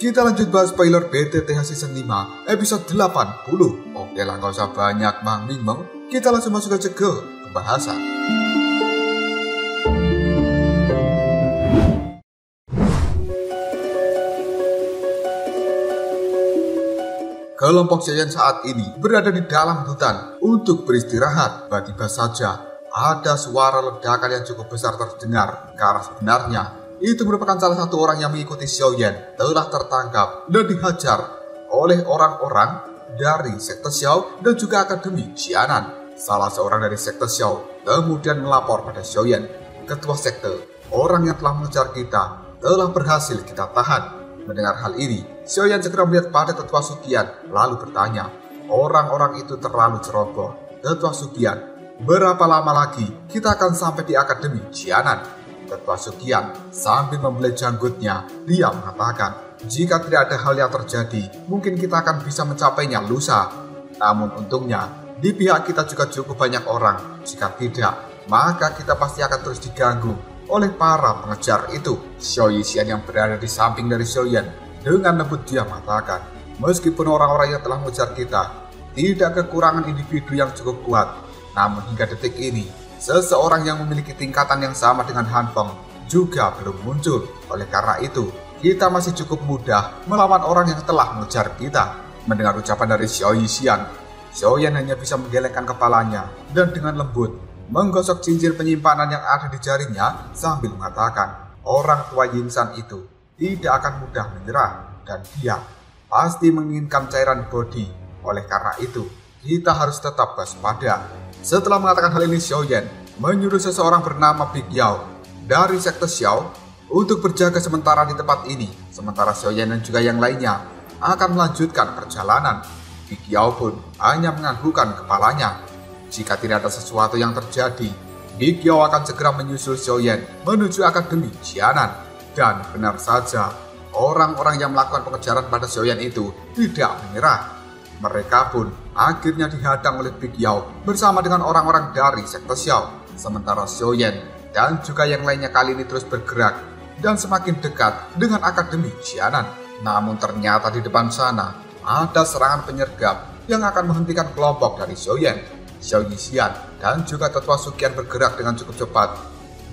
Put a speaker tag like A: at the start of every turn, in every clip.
A: kita lanjut bahas spoiler BTTH Season 5 episode 80. Oke lah, gak usah banyak meng-ming, kita langsung masuk aja ke pembahasan. Kelompok Xiaoyan saat ini berada di dalam hutan untuk beristirahat. Tiba-tiba saja ada suara ledakan yang cukup besar terdengar. Karena sebenarnya itu merupakan salah satu orang yang mengikuti Xiaoyan telah tertangkap dan dihajar oleh orang-orang dari sekte Xiao dan juga Akademi Jianan. Salah seorang dari sekte Xiao kemudian melapor pada Xiaoyan, ketua sekte, orang yang telah mengejar kita telah berhasil kita tahan. Mendengar hal ini, Xiaoyan segera melihat pada Tetua Suqian lalu bertanya, orang-orang itu terlalu ceroboh. Tetua Suqian, berapa lama lagi kita akan sampai di Akademi Jianan? Tetua Suqian sambil membelai janggutnya, dia mengatakan, jika tidak ada hal yang terjadi, mungkin kita akan bisa mencapainya lusa. Namun untungnya, di pihak kita juga cukup banyak orang. Jika tidak, maka kita pasti akan terus diganggu oleh para pengejar itu. Xiao Yixian yang berada di samping dari Xiaoyan dengan lembut dia mengatakan, meskipun orang-orang yang telah mengejar kita tidak kekurangan individu yang cukup kuat, namun hingga detik ini seseorang yang memiliki tingkatan yang sama dengan Han Peng juga belum muncul. Oleh karena itu, kita masih cukup mudah melawan orang yang telah mengejar kita. Mendengar ucapan dari Xiao Yixian, Xiaoyan hanya bisa menggelengkan kepalanya dan dengan lembut menggosok cincin penyimpanan yang ada di jarinya sambil mengatakan, orang tua Yingsan itu tidak akan mudah menyerah dan dia pasti menginginkan cairan body. Oleh karena itu, kita harus tetap waspada. Setelah mengatakan hal ini, Xiaoyan menyuruh seseorang bernama Big Yao dari sekte Xiao untuk berjaga sementara di tempat ini. Sementara Xiaoyan dan juga yang lainnya akan melanjutkan perjalanan. Big Yao pun hanya menganggukkan kepalanya. Jika tidak ada sesuatu yang terjadi, Big Yao akan segera menyusul Xiaoyan menuju Akademi Jianan. Dan benar saja, orang-orang yang melakukan pengejaran pada Xiaoyan itu tidak menyerah. Mereka pun akhirnya dihadang oleh Big Yao bersama dengan orang-orang dari sekte Xiao. Sementara Xiaoyan dan juga yang lainnya kali ini terus bergerak dan semakin dekat dengan Akademi Jianan. Namun ternyata di depan sana ada serangan penyergap yang akan menghentikan kelompok dari Xiaoyan. Xiao Yixian dan juga Tetua Suqian bergerak dengan cukup cepat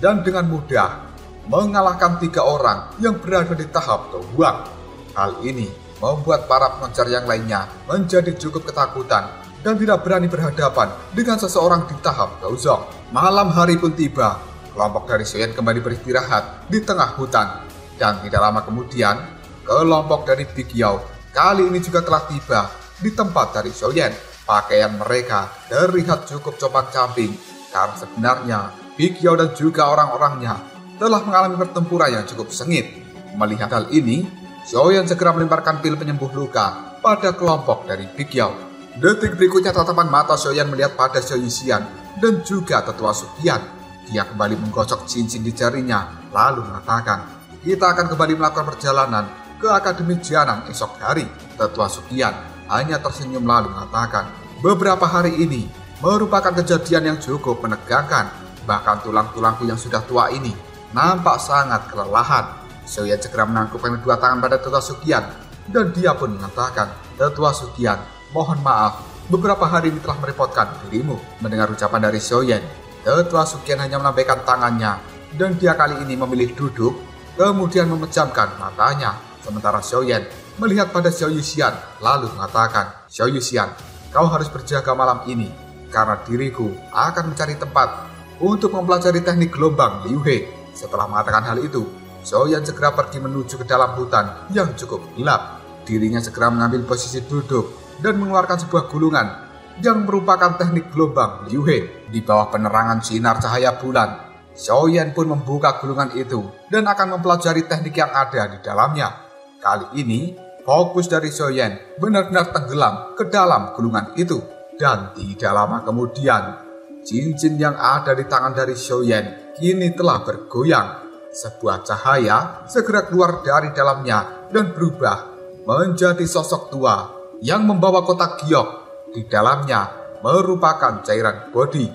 A: dan dengan mudah mengalahkan 3 orang yang berada di tahap Douang. Hal ini membuat para pengejar yang lainnya menjadi cukup ketakutan dan tidak berani berhadapan dengan seseorang di tahap Douzong. Malam hari pun tiba, kelompok dari Xiaoyan kembali beristirahat di tengah hutan. Dan tidak lama kemudian, kelompok dari Big Yao kali ini juga telah tiba di tempat dari Xiaoyan. Pakaian mereka terlihat cukup compang-camping karena sebenarnya Big Yao dan juga orang-orangnya telah mengalami pertempuran yang cukup sengit. Melihat hal ini, Xiaoyan segera melemparkan pil penyembuh luka pada kelompok dari Big Yao. Detik berikutnya tatapan mata Xiaoyan melihat pada Xiao Yixian dan juga Tetua Suqian. Dia kembali menggosok cincin di jarinya lalu mengatakan, kita akan kembali melakukan perjalanan ke Akademi Jianan esok hari. Tetua Suqian hanya tersenyum lalu mengatakan, beberapa hari ini merupakan kejadian yang cukup menegangkan. Bahkan tulang-tulangku yang sudah tua ini nampak sangat kelelahan. Xiaoyan segera menangkupkan kedua tangan pada Tetua Suqian dan dia pun mengatakan, Tetua Suqian, mohon maaf, beberapa hari ini telah merepotkan dirimu. Mendengar ucapan dari Xiaoyan, Tetua Suqian hanya melambaikan tangannya dan dia kali ini memilih duduk, kemudian memejamkan matanya. Sementara Xiaoyan melihat pada Xiao Yixian lalu mengatakan, Xiao Yixian, kau harus berjaga malam ini karena diriku akan mencari tempat untuk mempelajari teknik gelombang Liu He. Setelah mengatakan hal itu, Xiaoyan segera pergi menuju ke dalam hutan yang cukup gelap. Dirinya segera mengambil posisi duduk dan mengeluarkan sebuah gulungan yang merupakan teknik gelombang Liu He. Di bawah penerangan sinar cahaya bulan, Xiaoyan pun membuka gulungan itu dan akan mempelajari teknik yang ada di dalamnya. Kali ini, fokus dari Xiaoyan benar-benar tenggelam ke dalam gulungan itu. Dan tidak lama kemudian, cincin yang ada di tangan dari Xiaoyan kini telah bergoyang. Sebuah cahaya segera keluar dari dalamnya dan berubah menjadi sosok tua yang membawa kotak giok. Di dalamnya merupakan cairan body.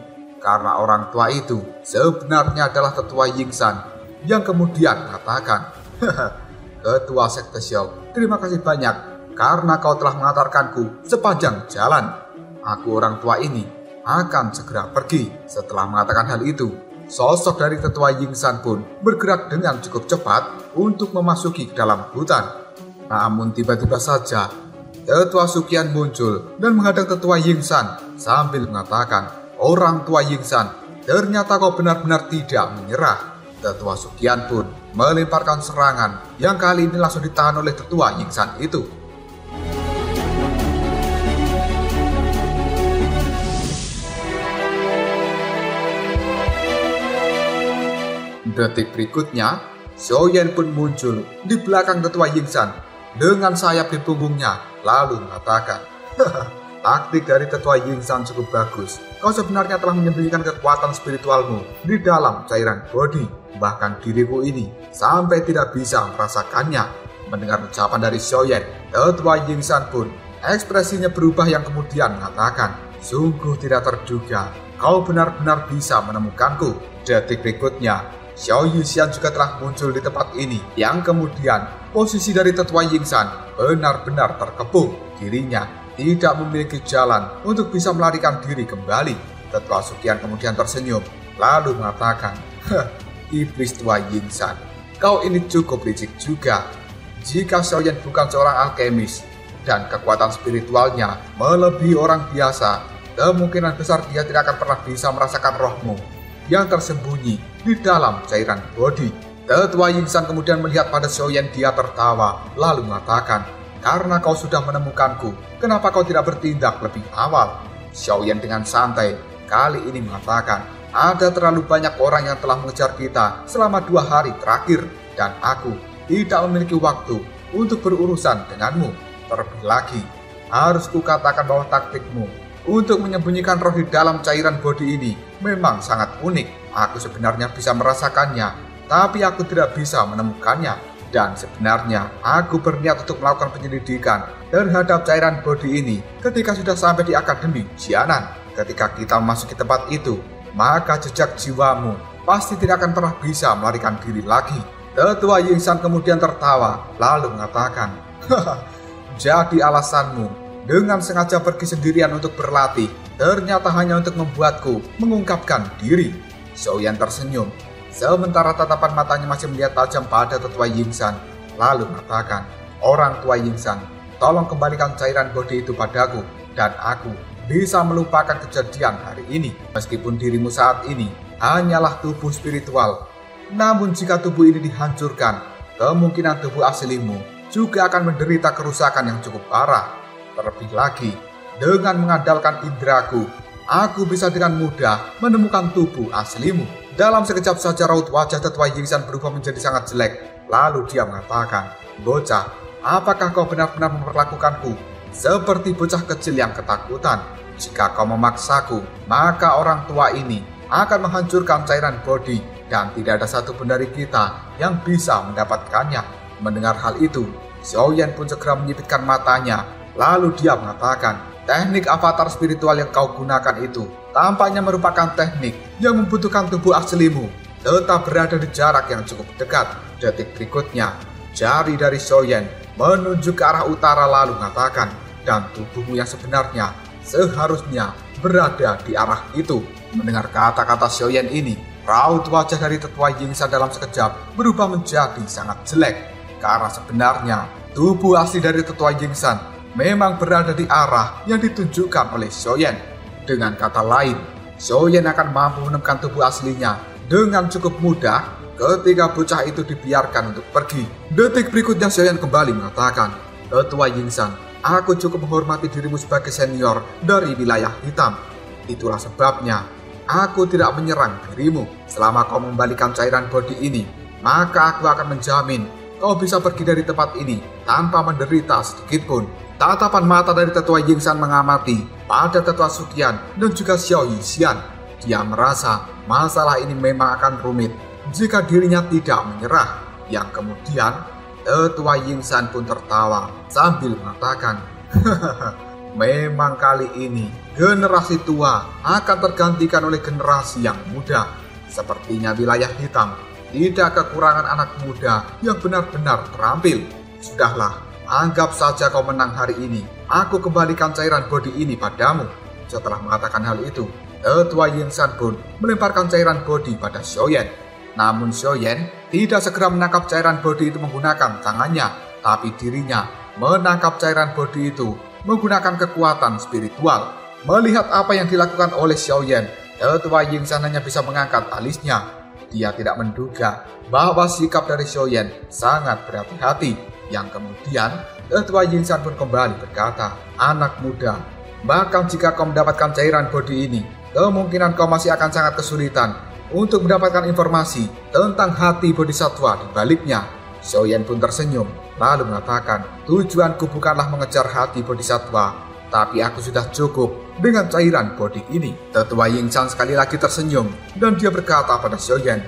A: Karena orang tua itu sebenarnya adalah Tetua Yingsan yang kemudian mengatakan, Ketua Sekte Xiao, terima kasih banyak karena kau telah mengantarkanku sepanjang jalan. Aku orang tua ini akan segera pergi." Setelah mengatakan hal itu, sosok dari Tetua Yingsan pun bergerak dengan cukup cepat untuk memasuki ke dalam hutan. Namun tiba-tiba saja Tetua Sukian muncul dan menghadang Tetua Yingsan sambil mengatakan, "Orang tua Yingsan, ternyata kau benar-benar tidak menyerah." Tetua Sukian pun melemparkan serangan yang kali ini langsung ditahan oleh Tetua Yingsan itu. Detik berikutnya, Xiaoyan pun muncul di belakang Tetua Yingsan dengan sayap di punggungnya, lalu mengatakan, "Taktik dari Tetua Yingsan cukup bagus. Kau sebenarnya telah menyembunyikan kekuatan spiritualmu di dalam cairan bodi. Bahkan diriku ini sampai tidak bisa merasakannya." Mendengar ucapan dari Xiaoyan, Tetua Yingsan pun ekspresinya berubah yang kemudian mengatakan, "Sungguh tidak terduga, kau benar-benar bisa menemukanku." Detik berikutnya, Xiao Yuxian juga telah muncul di tempat ini, yang kemudian posisi dari Tetua Yingsan benar-benar terkepung. Dirinya tidak memiliki jalan untuk bisa melarikan diri kembali. Tetua Sukian kemudian tersenyum, lalu mengatakan, "Iblis Tua Yingsan, kau ini cukup licik juga. Jika Xiaoyan bukan seorang alkemis dan kekuatan spiritualnya melebihi orang biasa, kemungkinan besar dia tidak akan pernah bisa merasakan rohmu yang tersembunyi di dalam cairan bodi." Tetua Yingsan kemudian melihat pada Xiaoyan, dia tertawa, lalu mengatakan, "Karena kau sudah menemukanku, kenapa kau tidak bertindak lebih awal?" Xiaoyan dengan santai kali ini mengatakan, "Ada terlalu banyak orang yang telah mengejar kita selama 2 hari terakhir, dan aku tidak memiliki waktu untuk berurusan denganmu. Terlebih lagi, harus kukatakan bahwa taktikmu untuk menyembunyikan roh di dalam cairan bodi ini memang sangat unik. Aku sebenarnya bisa merasakannya, tapi aku tidak bisa menemukannya. Dan sebenarnya aku berniat untuk melakukan penyelidikan terhadap cairan bodi ini ketika sudah sampai di Akademi Jianan. Ketika kita memasuki tempat itu, maka jejak jiwamu pasti tidak akan pernah bisa melarikan diri lagi." Tetua Yingsan kemudian tertawa, lalu mengatakan, "Jadi alasanmu dengan sengaja pergi sendirian untuk berlatih ternyata hanya untuk membuatku mengungkapkan diri." Xiaoyan tersenyum, sementara tatapan matanya masih melihat tajam pada Tetua Yingsan, lalu mengatakan, "Orang tua Yingsan, tolong kembalikan cairan bodi itu padaku, dan aku bisa melupakan kejadian hari ini. Meskipun dirimu saat ini hanyalah tubuh spiritual, namun jika tubuh ini dihancurkan, kemungkinan tubuh aslimu juga akan menderita kerusakan yang cukup parah. Terlebih lagi, dengan mengandalkan indraku, aku bisa dengan mudah menemukan tubuh aslimu." Dalam sekejap saja raut wajah Tetua Yingsan berubah menjadi sangat jelek. Lalu dia mengatakan, "Bocah, apakah kau benar-benar memperlakukanku seperti bocah kecil yang ketakutan? Jika kau memaksaku, maka orang tua ini akan menghancurkan cairan bodi dan tidak ada satupun dari kita yang bisa mendapatkannya." Mendengar hal itu, Xiaoyan pun segera menyipitkan matanya. Lalu dia mengatakan, "Teknik avatar spiritual yang kau gunakan itu tampaknya merupakan teknik yang membutuhkan tubuh aslimu tetap berada di jarak yang cukup dekat." Detik berikutnya, jari dari Xiaoyan menunjuk ke arah utara lalu mengatakan, "Dan tubuhmu yang sebenarnya seharusnya berada di arah itu." Mendengar kata-kata Xiaoyan ini, raut wajah dari Tetua Yingsan dalam sekejap berubah menjadi sangat jelek, karena sebenarnya tubuh asli dari Tetua Yingsan memang berada di arah yang ditunjukkan oleh Xiaoyan. Dengan kata lain, Xiaoyan akan mampu menemukan tubuh aslinya dengan cukup mudah ketika bocah itu dibiarkan untuk pergi. Detik berikutnya Xiaoyan kembali mengatakan, "Tetua Yingsan, aku cukup menghormati dirimu sebagai senior dari wilayah hitam. Itulah sebabnya aku tidak menyerang dirimu. Selama kau membalikan cairan bodi ini, maka aku akan menjamin kau bisa pergi dari tempat ini tanpa menderita sedikitpun." Tatapan mata dari Tetua Yingsan mengamati pada Tetua Sukian dan juga Xiao Yuxian. Dia merasa masalah ini memang akan rumit jika dirinya tidak menyerah. Yang kemudian Tetua Yingsan pun tertawa sambil mengatakan, "Memang kali ini generasi tua akan tergantikan oleh generasi yang muda. Sepertinya wilayah hitam tidak kekurangan anak muda yang benar-benar terampil. Sudahlah, anggap saja kau menang hari ini. Aku kembalikan cairan bodi ini padamu. Setelah mengatakan hal itu, Tetua Yingsan pun melemparkan cairan bodi pada Xiaoyan. Namun Xiaoyan tidak segera menangkap cairan bodi itu menggunakan tangannya, tapi dirinya menangkap cairan bodi itu menggunakan kekuatan spiritual. Melihat apa yang dilakukan oleh Xiaoyan, Tetua Yingsan hanya bisa mengangkat alisnya. Dia tidak menduga bahwa sikap dari Xiaoyan sangat berhati-hati. Yang kemudian, Tetua Yingsan pun kembali berkata, "Anak muda, bahkan jika kau mendapatkan cairan bodi ini, kemungkinan kau masih akan sangat kesulitan untuk mendapatkan informasi tentang hati bodhisatwa di baliknya." Xiaoyan pun tersenyum, lalu mengatakan, "Tujuanku bukanlah mengejar hati bodhisatwa, tapi aku sudah cukup dengan cairan bodi ini." Tetua Yingsan sekali lagi tersenyum, dan dia berkata pada Xiaoyan,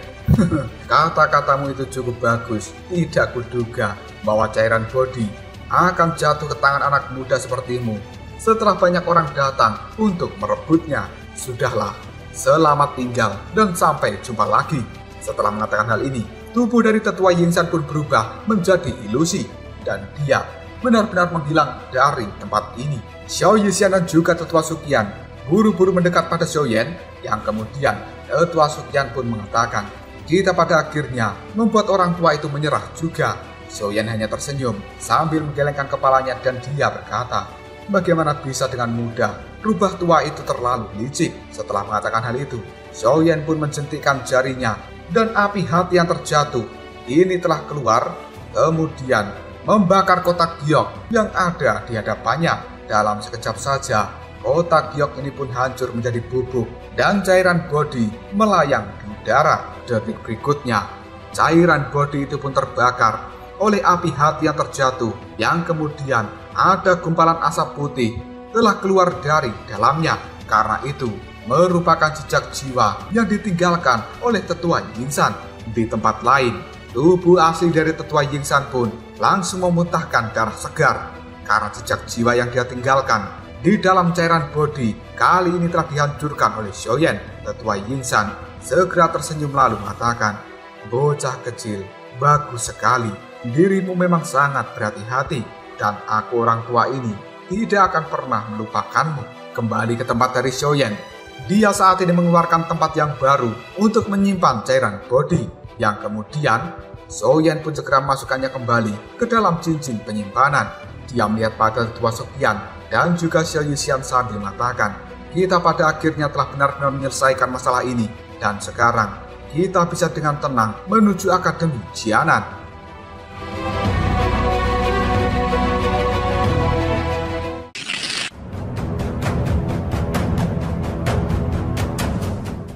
A: "Kata-katamu itu cukup bagus. Tidak kuduga bahwa cairan bodi akan jatuh ke tangan anak muda sepertimu setelah banyak orang datang untuk merebutnya. Sudahlah, selamat tinggal dan sampai jumpa lagi." Setelah mengatakan hal ini, tubuh dari Tetua Yingsan pun berubah menjadi ilusi, dan dia benar-benar menghilang dari tempat ini. Xiao Yixian dan juga Tetua Suqian buru-buru mendekat pada Xiaoyan, yang kemudian Tetua Suqian pun mengatakan, "Kita pada akhirnya membuat orang tua itu menyerah juga." Xiaoyan hanya tersenyum sambil menggelengkan kepalanya dan dia berkata, "Bagaimana bisa dengan mudah rubah tua itu terlalu licik?" Setelah mengatakan hal itu, Xiaoyan pun menjentikkan jarinya dan api hati yang terjatuh ini telah keluar, kemudian membakar kotak giok yang ada di hadapannya. Dalam sekejap saja, kotak giok ini pun hancur menjadi bubuk dan cairan bodi melayang di udara. Detik berikutnya, cairan bodi itu pun terbakar oleh api hati yang terjatuh, yang kemudian ada gumpalan asap putih telah keluar dari dalamnya. Karena itu merupakan jejak jiwa yang ditinggalkan oleh Tetua Yingsan. Di tempat lain, tubuh asli dari Tetua Yingsan pun langsung memuntahkan darah segar karena jejak jiwa yang dia tinggalkan di dalam cairan bodi kali ini telah dihancurkan oleh Xiaoyan. Tetua Yingsan segera tersenyum lalu mengatakan, "Bocah kecil, bagus sekali. Dirimu memang sangat berhati-hati, dan aku orang tua ini tidak akan pernah melupakanmu." Kembali ke tempat dari Xiaoyan, dia saat ini mengeluarkan tempat yang baru untuk menyimpan cairan bodi, yang kemudian Xiaoyan pun segera memasukkannya kembali ke dalam cincin penyimpanan. Dia melihat pada Tetua Suqian dan juga Xiao Yixian sambil mengatakan, "Kita pada akhirnya telah benar-benar menyelesaikan masalah ini, dan sekarang kita bisa dengan tenang menuju Akademi Jianan."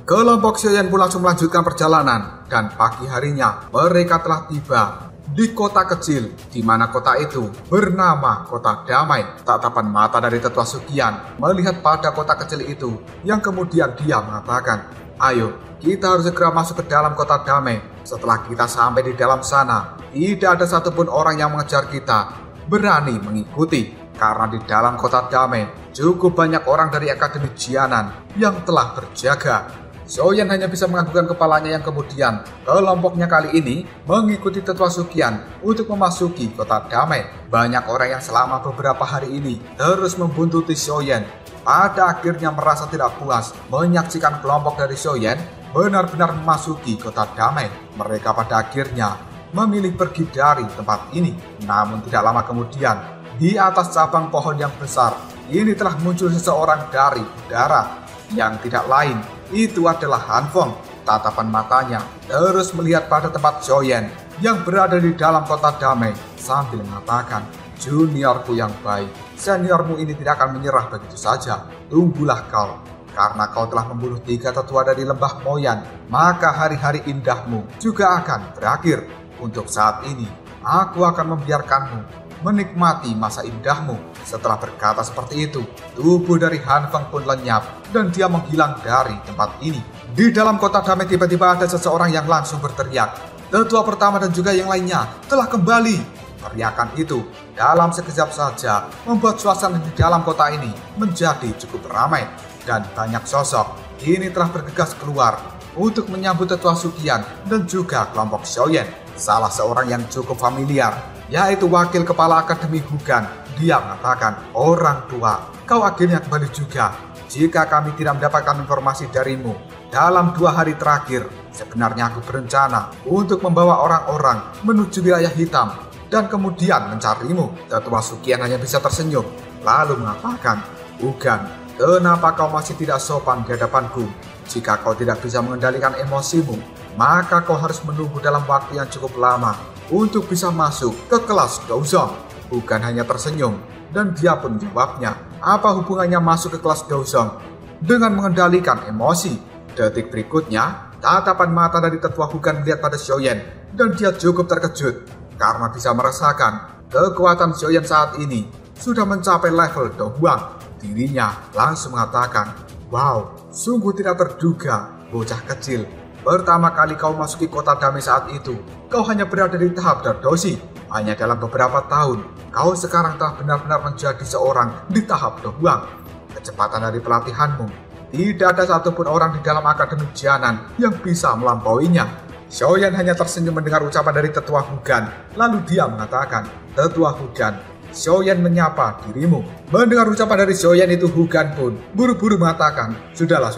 A: Kelompok Xiaoyan pun langsung melanjutkan perjalanan, dan pagi harinya mereka telah tiba di kota kecil, di mana kota itu bernama Kota Damai. Tatapan mata dari Tetua Suqian melihat pada kota kecil itu, yang kemudian dia mengatakan, "Ayo, kita harus segera masuk ke dalam Kota Damai. Setelah kita sampai di dalam sana, tidak ada satupun orang yang mengejar kita berani mengikuti, karena di dalam Kota Damai cukup banyak orang dari Akademi Jianan yang telah berjaga." Xiaoyan hanya bisa menganggukkan kepalanya, yang kemudian kelompoknya kali ini mengikuti Tetua Suqian untuk memasuki Kota Damai. Banyak orang yang selama beberapa hari ini terus membuntuti Xiaoyan pada akhirnya merasa tidak puas menyaksikan kelompok dari Xiaoyan benar-benar memasuki Kota Damai. Mereka pada akhirnya memilih pergi dari tempat ini. Namun tidak lama kemudian, di atas cabang pohon yang besar ini telah muncul seseorang dari udara, yang tidak lain itu adalah Han Feng. Tatapan matanya terus melihat pada tempat Xiaoyan yang berada di dalam Kota Damai sambil mengatakan, "Juniorku yang baik, seniormu ini tidak akan menyerah begitu saja. Tunggulah kau, karena kau telah membunuh 3 tetua dari lembah Moyan, maka hari-hari indahmu juga akan berakhir. Untuk saat ini, aku akan membiarkanmu menikmati masa indahmu." Setelah berkata seperti itu, tubuh dari Han Feng pun lenyap dan dia menghilang dari tempat ini. Di dalam Kota Damai tiba-tiba ada seseorang yang langsung berteriak, "Tetua pertama dan juga yang lainnya telah kembali." Teriakan itu dalam sekejap saja membuat suasana di dalam kota ini menjadi cukup ramai, dan banyak sosok ini telah bergegas keluar untuk menyambut Tetua Sukian dan juga kelompok Xiaoyan. Salah seorang yang cukup familiar, yaitu Wakil Kepala Akademi Hugan. Dia mengatakan, "Orang tua, kau akhirnya kembali juga. Jika kami tidak mendapatkan informasi darimu dalam 2 hari terakhir, sebenarnya aku berencana untuk membawa orang-orang menuju wilayah hitam dan kemudian mencarimu." Tetua Sukian hanya bisa tersenyum, lalu mengatakan, "Hugan, kenapa kau masih tidak sopan di hadapanku? Jika kau tidak bisa mengendalikan emosimu, maka kau harus menunggu dalam waktu yang cukup lama untuk bisa masuk ke kelas Douzong." Hugan hanya tersenyum, dan dia pun menjawabnya, "Apa hubungannya masuk ke kelas Douzong dengan mengendalikan emosi?" Detik berikutnya, tatapan mata dari Tetua Hugan melihat pada Xiaoyan, dan dia cukup terkejut karena bisa merasakan kekuatan Xiaoyan saat ini sudah mencapai level Dohuang. Dirinya langsung mengatakan, "Wow, sungguh tidak terduga, bocah kecil. Pertama kali kau masuki kota damai saat itu, kau hanya berada di tahap Dardoshi. Hanya dalam beberapa tahun, kau sekarang telah benar-benar menjadi seorang di tahap Dohuang. Kecepatan dari pelatihanmu, tidak ada satupun orang di dalam Akademi Jianan yang bisa melampauinya." Xiaoyan hanya tersenyum mendengar ucapan dari Tetua Hugan, lalu dia mengatakan, "Tetua Hugan, Xiaoyan menyapa dirimu." Mendengar ucapan dari Xiaoyan itu, Hugan pun buru-buru mengatakan, Sudahlah,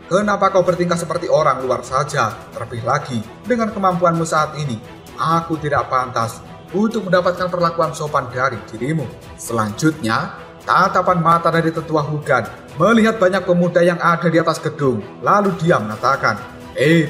A: kenapa kau bertingkah seperti orang luar saja? Terlebih lagi, dengan kemampuanmu saat ini, aku tidak pantas untuk mendapatkan perlakuan sopan dari dirimu." Selanjutnya, tatapan mata dari Tetua Hugan melihat banyak pemuda yang ada di atas gedung, lalu dia mengatakan,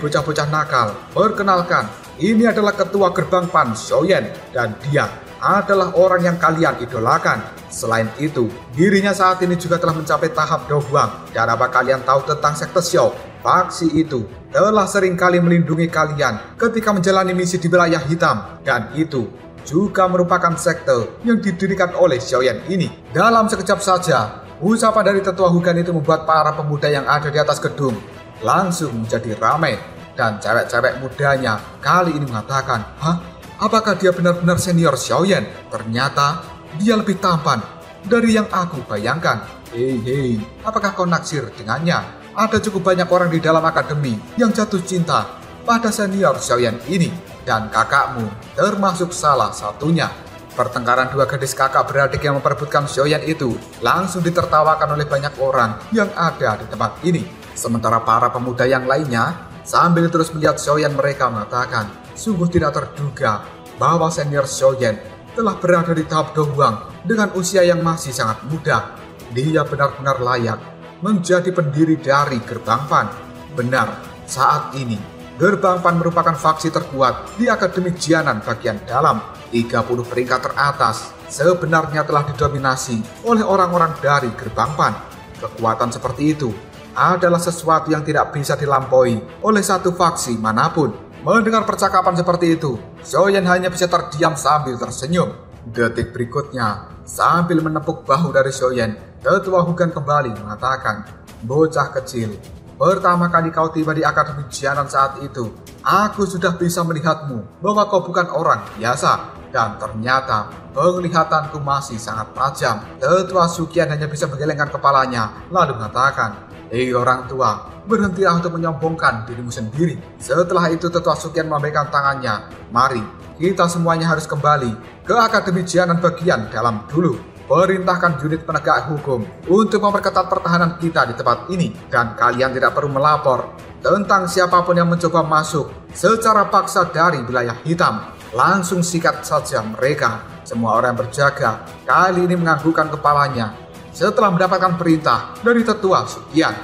A: "Bocah-bocah nakal, perkenalkan, ini adalah Ketua Gerbang Pan Xiaoyan, dan dia adalah orang yang kalian idolakan. Selain itu, dirinya saat ini juga telah mencapai tahap Dohuang. Dan apa kalian tahu tentang sekte Xiao? Faksi itu telah sering kali melindungi kalian ketika menjalani misi di wilayah hitam, dan itu juga merupakan sekte yang didirikan oleh Xiaoyan ini." Dalam sekejap saja, ucapan dari Tetua Hugan itu membuat para pemuda yang ada di atas gedung langsung menjadi ramai, dan cewek-cewek mudanya kali ini mengatakan, "Hah? Apakah dia benar-benar senior Xiaoyan? Ternyata dia lebih tampan dari yang aku bayangkan. Hei, apakah kau naksir dengannya? Ada cukup banyak orang di dalam akademi yang jatuh cinta pada senior Xiaoyan ini, dan kakakmu termasuk salah satunya." Pertengkaran 2 gadis kakak beradik yang memperebutkan Xiaoyan itu langsung ditertawakan oleh banyak orang yang ada di tempat ini. Sementara para pemuda yang lainnya sambil terus melihat Xiaoyan, mereka mengatakan, sungguh tidak terduga bahwa senior Xiaoyan telah berada di tahap Dohuang dengan usia yang masih sangat muda. Dia benar-benar layak menjadi pendiri dari Gerbang Pan. Benar, saat ini Gerbang Pan merupakan faksi terkuat di Akademi Jianan bagian dalam. 30 peringkat teratas sebenarnya telah didominasi oleh orang-orang dari Gerbang Pan. Kekuatan seperti itu adalah sesuatu yang tidak bisa dilampaui oleh satu faksi manapun. Mendengar percakapan seperti itu, Xiaoyan hanya bisa terdiam sambil tersenyum. Detik berikutnya, sambil menepuk bahu dari Xiaoyan, Tetua Hugan kembali mengatakan, "Bocah kecil, pertama kali kau tiba di Akademi Jianan saat itu, aku sudah bisa melihatmu bahwa kau bukan orang biasa. Dan ternyata penglihatanku masih sangat tajam." Tetua Sukian hanya bisa menggelengkan kepalanya, lalu mengatakan, orang tua, berhentilah untuk menyombongkan dirimu sendiri." Setelah itu Tetua Sukian melambaikan tangannya, "Mari, kita semuanya harus kembali ke Akademi Jianan bagian dalam dulu. Perintahkan unit penegak hukum untuk memperketat pertahanan kita di tempat ini. Dan kalian tidak perlu melapor tentang siapapun yang mencoba masuk secara paksa dari wilayah hitam. Langsung sikat saja mereka." Semua orang yang berjaga kali ini menganggukkan kepalanya setelah mendapatkan perintah dari Tetua Sukian.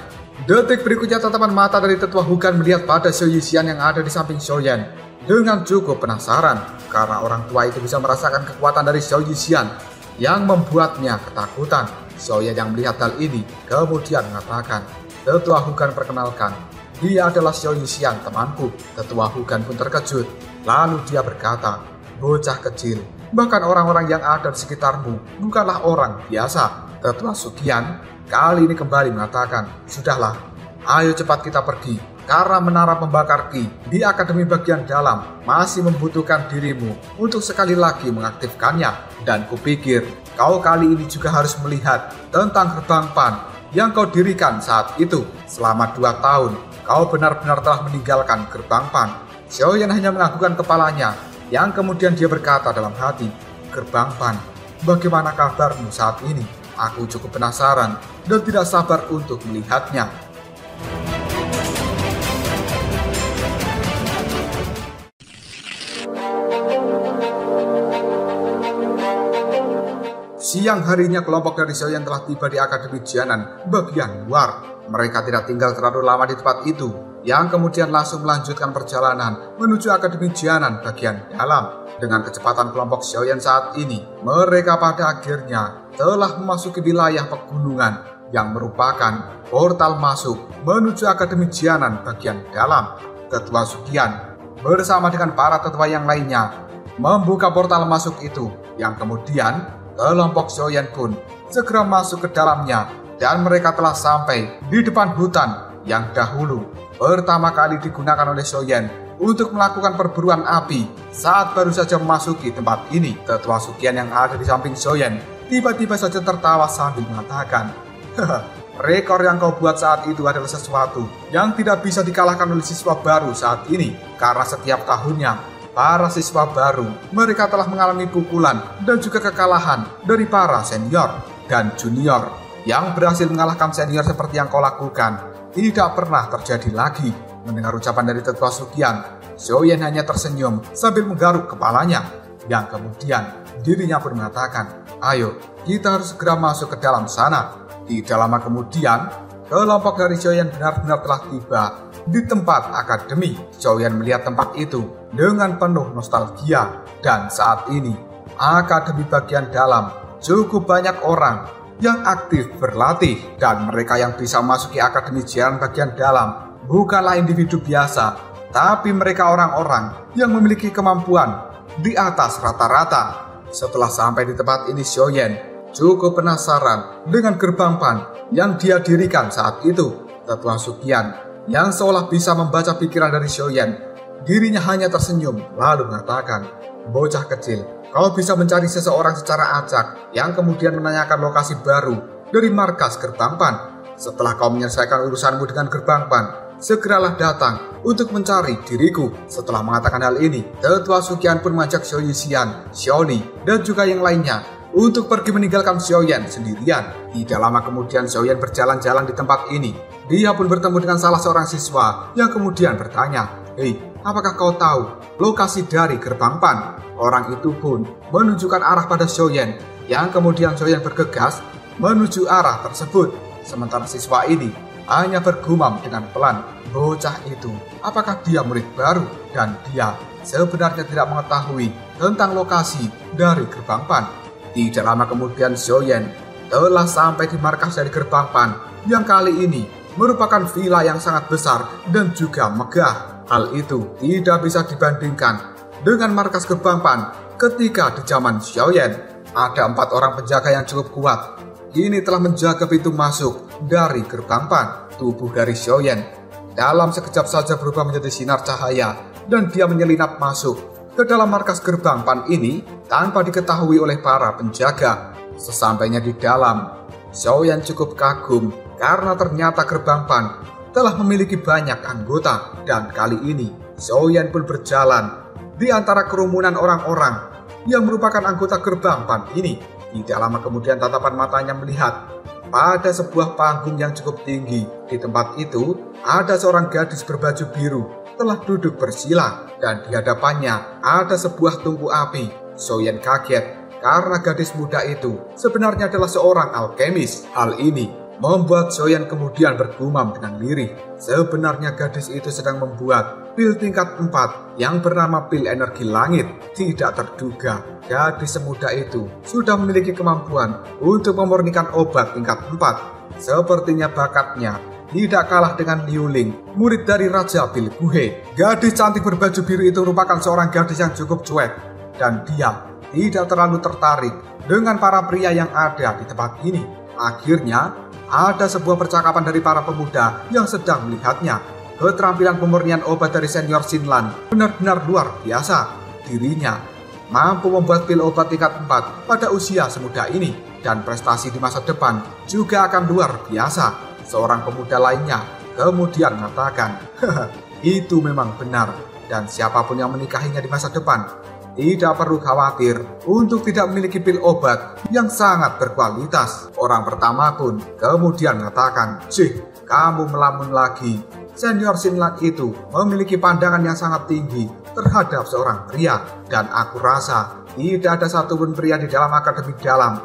A: Detik berikutnya, tatapan mata dari Tetua Hugan melihat pada Xiao Yixian yang ada di samping Xiaoyan dengan cukup penasaran, karena orang tua itu bisa merasakan kekuatan dari Xiao Yixian yang membuatnya ketakutan. Xiaoyan yang melihat hal ini kemudian mengatakan, "Tetua Hugan, perkenalkan, dia adalah Xiao Yixian, temanku." Tetua Hugan pun terkejut, lalu dia berkata, "Bocah kecil, bahkan orang-orang yang ada di sekitarmu bukanlah orang biasa." Tetua Sukian kali ini kembali mengatakan, "Sudahlah, ayo cepat kita pergi, karena menara pembakar ki di Akademi bagian dalam masih membutuhkan dirimu untuk sekali lagi mengaktifkannya. Dan kupikir kau kali ini juga harus melihat tentang Gerbang Pan yang kau dirikan saat itu. Selama 2 tahun, kau benar-benar telah meninggalkan Gerbang Pan. Xiaoyan hanya menganggukkan kepalanya, yang kemudian dia berkata dalam hati, Gerbang Pan, bagaimana kabarmu saat ini? Aku cukup penasaran dan tidak sabar untuk melihatnya. Siang harinya kelompok dari Xiaoyan telah tiba di Akademi Jianan bagian luar. Mereka tidak tinggal terlalu lama di tempat itu, yang kemudian langsung melanjutkan perjalanan menuju Akademi Jianan bagian dalam. Dengan kecepatan kelompok Xiaoyan saat ini, mereka pada akhirnya telah memasuki wilayah pegunungan yang merupakan portal masuk menuju Akademi Jianan bagian dalam. Tetua Suqian bersama dengan para tetua yang lainnya membuka portal masuk itu, yang kemudian kelompok Xiaoyan pun segera masuk ke dalamnya dan mereka telah sampai di depan hutan yang dahulu pertama kali digunakan oleh Xiaoyan untuk melakukan perburuan api. Saat baru saja memasuki tempat ini, Tetua Suqian yang ada di samping Xiaoyan tiba-tiba saja tertawa sambil mengatakan, rekor yang kau buat saat itu adalah sesuatu yang tidak bisa dikalahkan oleh siswa baru saat ini, karena setiap tahunnya para siswa baru, mereka telah mengalami pukulan dan juga kekalahan dari para senior dan junior. Yang berhasil mengalahkan senior seperti yang kau lakukan tidak pernah terjadi lagi. Mendengar ucapan dari Tetua Suqian, Xiaoyan hanya tersenyum sambil menggaruk kepalanya. Yang kemudian dirinya pun mengatakan, ayo kita harus segera masuk ke dalam sana. Tidak lama kemudian, kelompok dari Xiaoyan benar-benar telah tiba di tempat akademi. Xiaoyan melihat tempat itu dengan penuh nostalgia, dan saat ini akademi bagian dalam cukup banyak orang yang aktif berlatih, dan mereka yang bisa memasuki Akademi Jianan bagian dalam bukanlah individu biasa, tapi mereka orang-orang yang memiliki kemampuan di atas rata-rata. Setelah sampai di tempat ini, Xiaoyan cukup penasaran dengan Gerbang Pan yang dia dirikan saat itu. Tetua Suqian yang seolah bisa membaca pikiran dari Xiaoyan, dirinya hanya tersenyum lalu mengatakan, bocah kecil, kau bisa mencari seseorang secara acak yang kemudian menanyakan lokasi baru dari markas Gerbang Pan. Setelah kau menyelesaikan urusanmu dengan Gerbang Pan, segeralah datang untuk mencari diriku. Setelah mengatakan hal ini, Tetua Suqian pun mengajak Xiao Yixian, Xiao Li, dan juga yang lainnya untuk pergi meninggalkan Xiaoyan sendirian. Tidak lama kemudian Xiaoyan berjalan-jalan di tempat ini. Dia pun bertemu dengan salah seorang siswa yang kemudian bertanya, hei, apakah kau tahu lokasi dari Gerbang Pan? Orang itu pun menunjukkan arah pada Xiaoyan, yang kemudian Xiaoyan bergegas menuju arah tersebut. Sementara siswa ini hanya bergumam dengan pelan, bocah itu, apakah dia murid baru? Dan dia sebenarnya tidak mengetahui tentang lokasi dari Gerbang Pan. Tidak lama kemudian Xiaoyan telah sampai di markas dari Gerbang Pan, yang kali ini merupakan villa yang sangat besar dan juga megah. Hal itu tidak bisa dibandingkan dengan markas Gerbang Pan ketika di zaman Xiaoyan. Ada 4 orang penjaga yang cukup kuat, kini telah menjaga pintu masuk dari Gerbang Pan. Tubuh dari Xiaoyan dalam sekejap saja berubah menjadi sinar cahaya, dan dia menyelinap masuk ke dalam markas Gerbang Pan ini tanpa diketahui oleh para penjaga. Sesampainya di dalam, Xiaoyan cukup kagum karena ternyata Gerbang Pan telah memiliki banyak anggota, dan kali ini Xiaoyan pun berjalan di antara kerumunan orang-orang yang merupakan anggota Gerbang Pan ini. Tidak lama kemudian tatapan matanya melihat pada sebuah panggung yang cukup tinggi. Di tempat itu ada seorang gadis berbaju biru telah duduk bersila, dan di hadapannya ada sebuah tungku api. Xiaoyan kaget karena gadis muda itu sebenarnya adalah seorang alkemis. Hal ini membuat Xiaoyan kemudian bergumam dengan lirih. Sebenarnya gadis itu sedang membuat pil tingkat 4 yang bernama pil energi langit. Tidak terduga, gadis semuda itu sudah memiliki kemampuan untuk memurnikan obat tingkat 4. Sepertinya bakatnya tidak kalah dengan Liu Ling, murid dari Raja Pil Guhe. Gadis cantik berbaju biru itu merupakan seorang gadis yang cukup cuek, dan dia tidak terlalu tertarik dengan para pria yang ada di tempat ini. Akhirnya ada sebuah percakapan dari para pemuda yang sedang melihatnya. Keterampilan pemurnian obat dari senior Xinlan benar-benar luar biasa. Dirinya mampu membuat pil obat tingkat 4 pada usia semuda ini, dan prestasi di masa depan juga akan luar biasa. Seorang pemuda lainnya kemudian mengatakan, itu memang benar, dan siapapun yang menikahinya di masa depan tidak perlu khawatir untuk tidak memiliki pil obat yang sangat berkualitas. Orang pertama pun kemudian mengatakan, "Cih, kamu melamun lagi. Senior Sinlan itu memiliki pandangan yang sangat tinggi terhadap seorang pria, dan aku rasa tidak ada satupun pria di dalam akademi dalam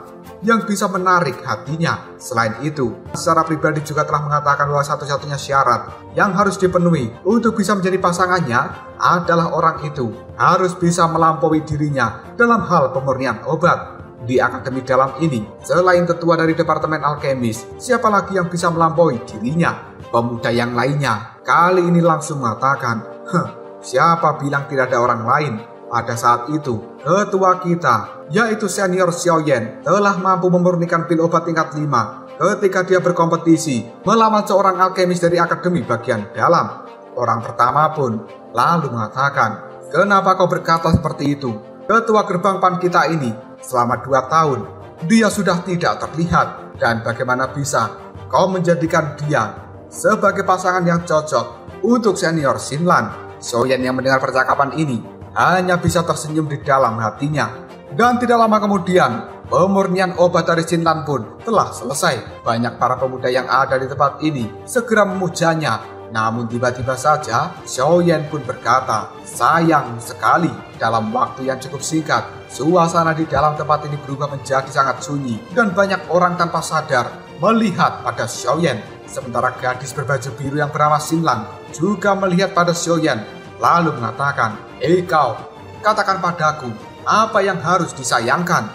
A: yang bisa menarik hatinya. Selain itu, secara pribadi juga telah mengatakan bahwa satu-satunya syarat yang harus dipenuhi untuk bisa menjadi pasangannya adalah orang itu harus bisa melampaui dirinya dalam hal pemurnian obat. Di akademi dalam ini, selain ketua dari departemen alkemis, siapa lagi yang bisa melampaui dirinya?" Pemuda yang lainnya kali ini langsung mengatakan, "Siapa bilang tidak ada orang lain?" Pada saat itu, ketua kita, yaitu senior Xiaoyan, telah mampu memurnikan pil obat tingkat 5 ketika dia berkompetisi melawan seorang alkemis dari akademi bagian dalam. Orang pertama pun lalu mengatakan, "Kenapa kau berkata seperti itu? Ketua gerbang PAN kita ini selama 2 tahun, dia sudah tidak terlihat, dan bagaimana bisa kau menjadikan dia sebagai pasangan yang cocok untuk senior Sinlan?" Xiaoyan yang mendengar percakapan ini hanya bisa tersenyum di dalam hatinya. Dan tidak lama kemudian, pemurnian obat dari Sinlan pun telah selesai. Banyak para pemuda yang ada di tempat ini segera memujanya. Namun tiba-tiba saja Xiaoyan pun berkata, "Sayang sekali, dalam waktu yang cukup singkat, suasana di dalam tempat ini berubah menjadi sangat sunyi, dan banyak orang tanpa sadar melihat pada Xiaoyan." Sementara gadis berbaju biru yang bernama Sinlan juga melihat pada Xiaoyan, lalu mengatakan, "Hei kau, katakan padaku, apa yang harus disayangkan?"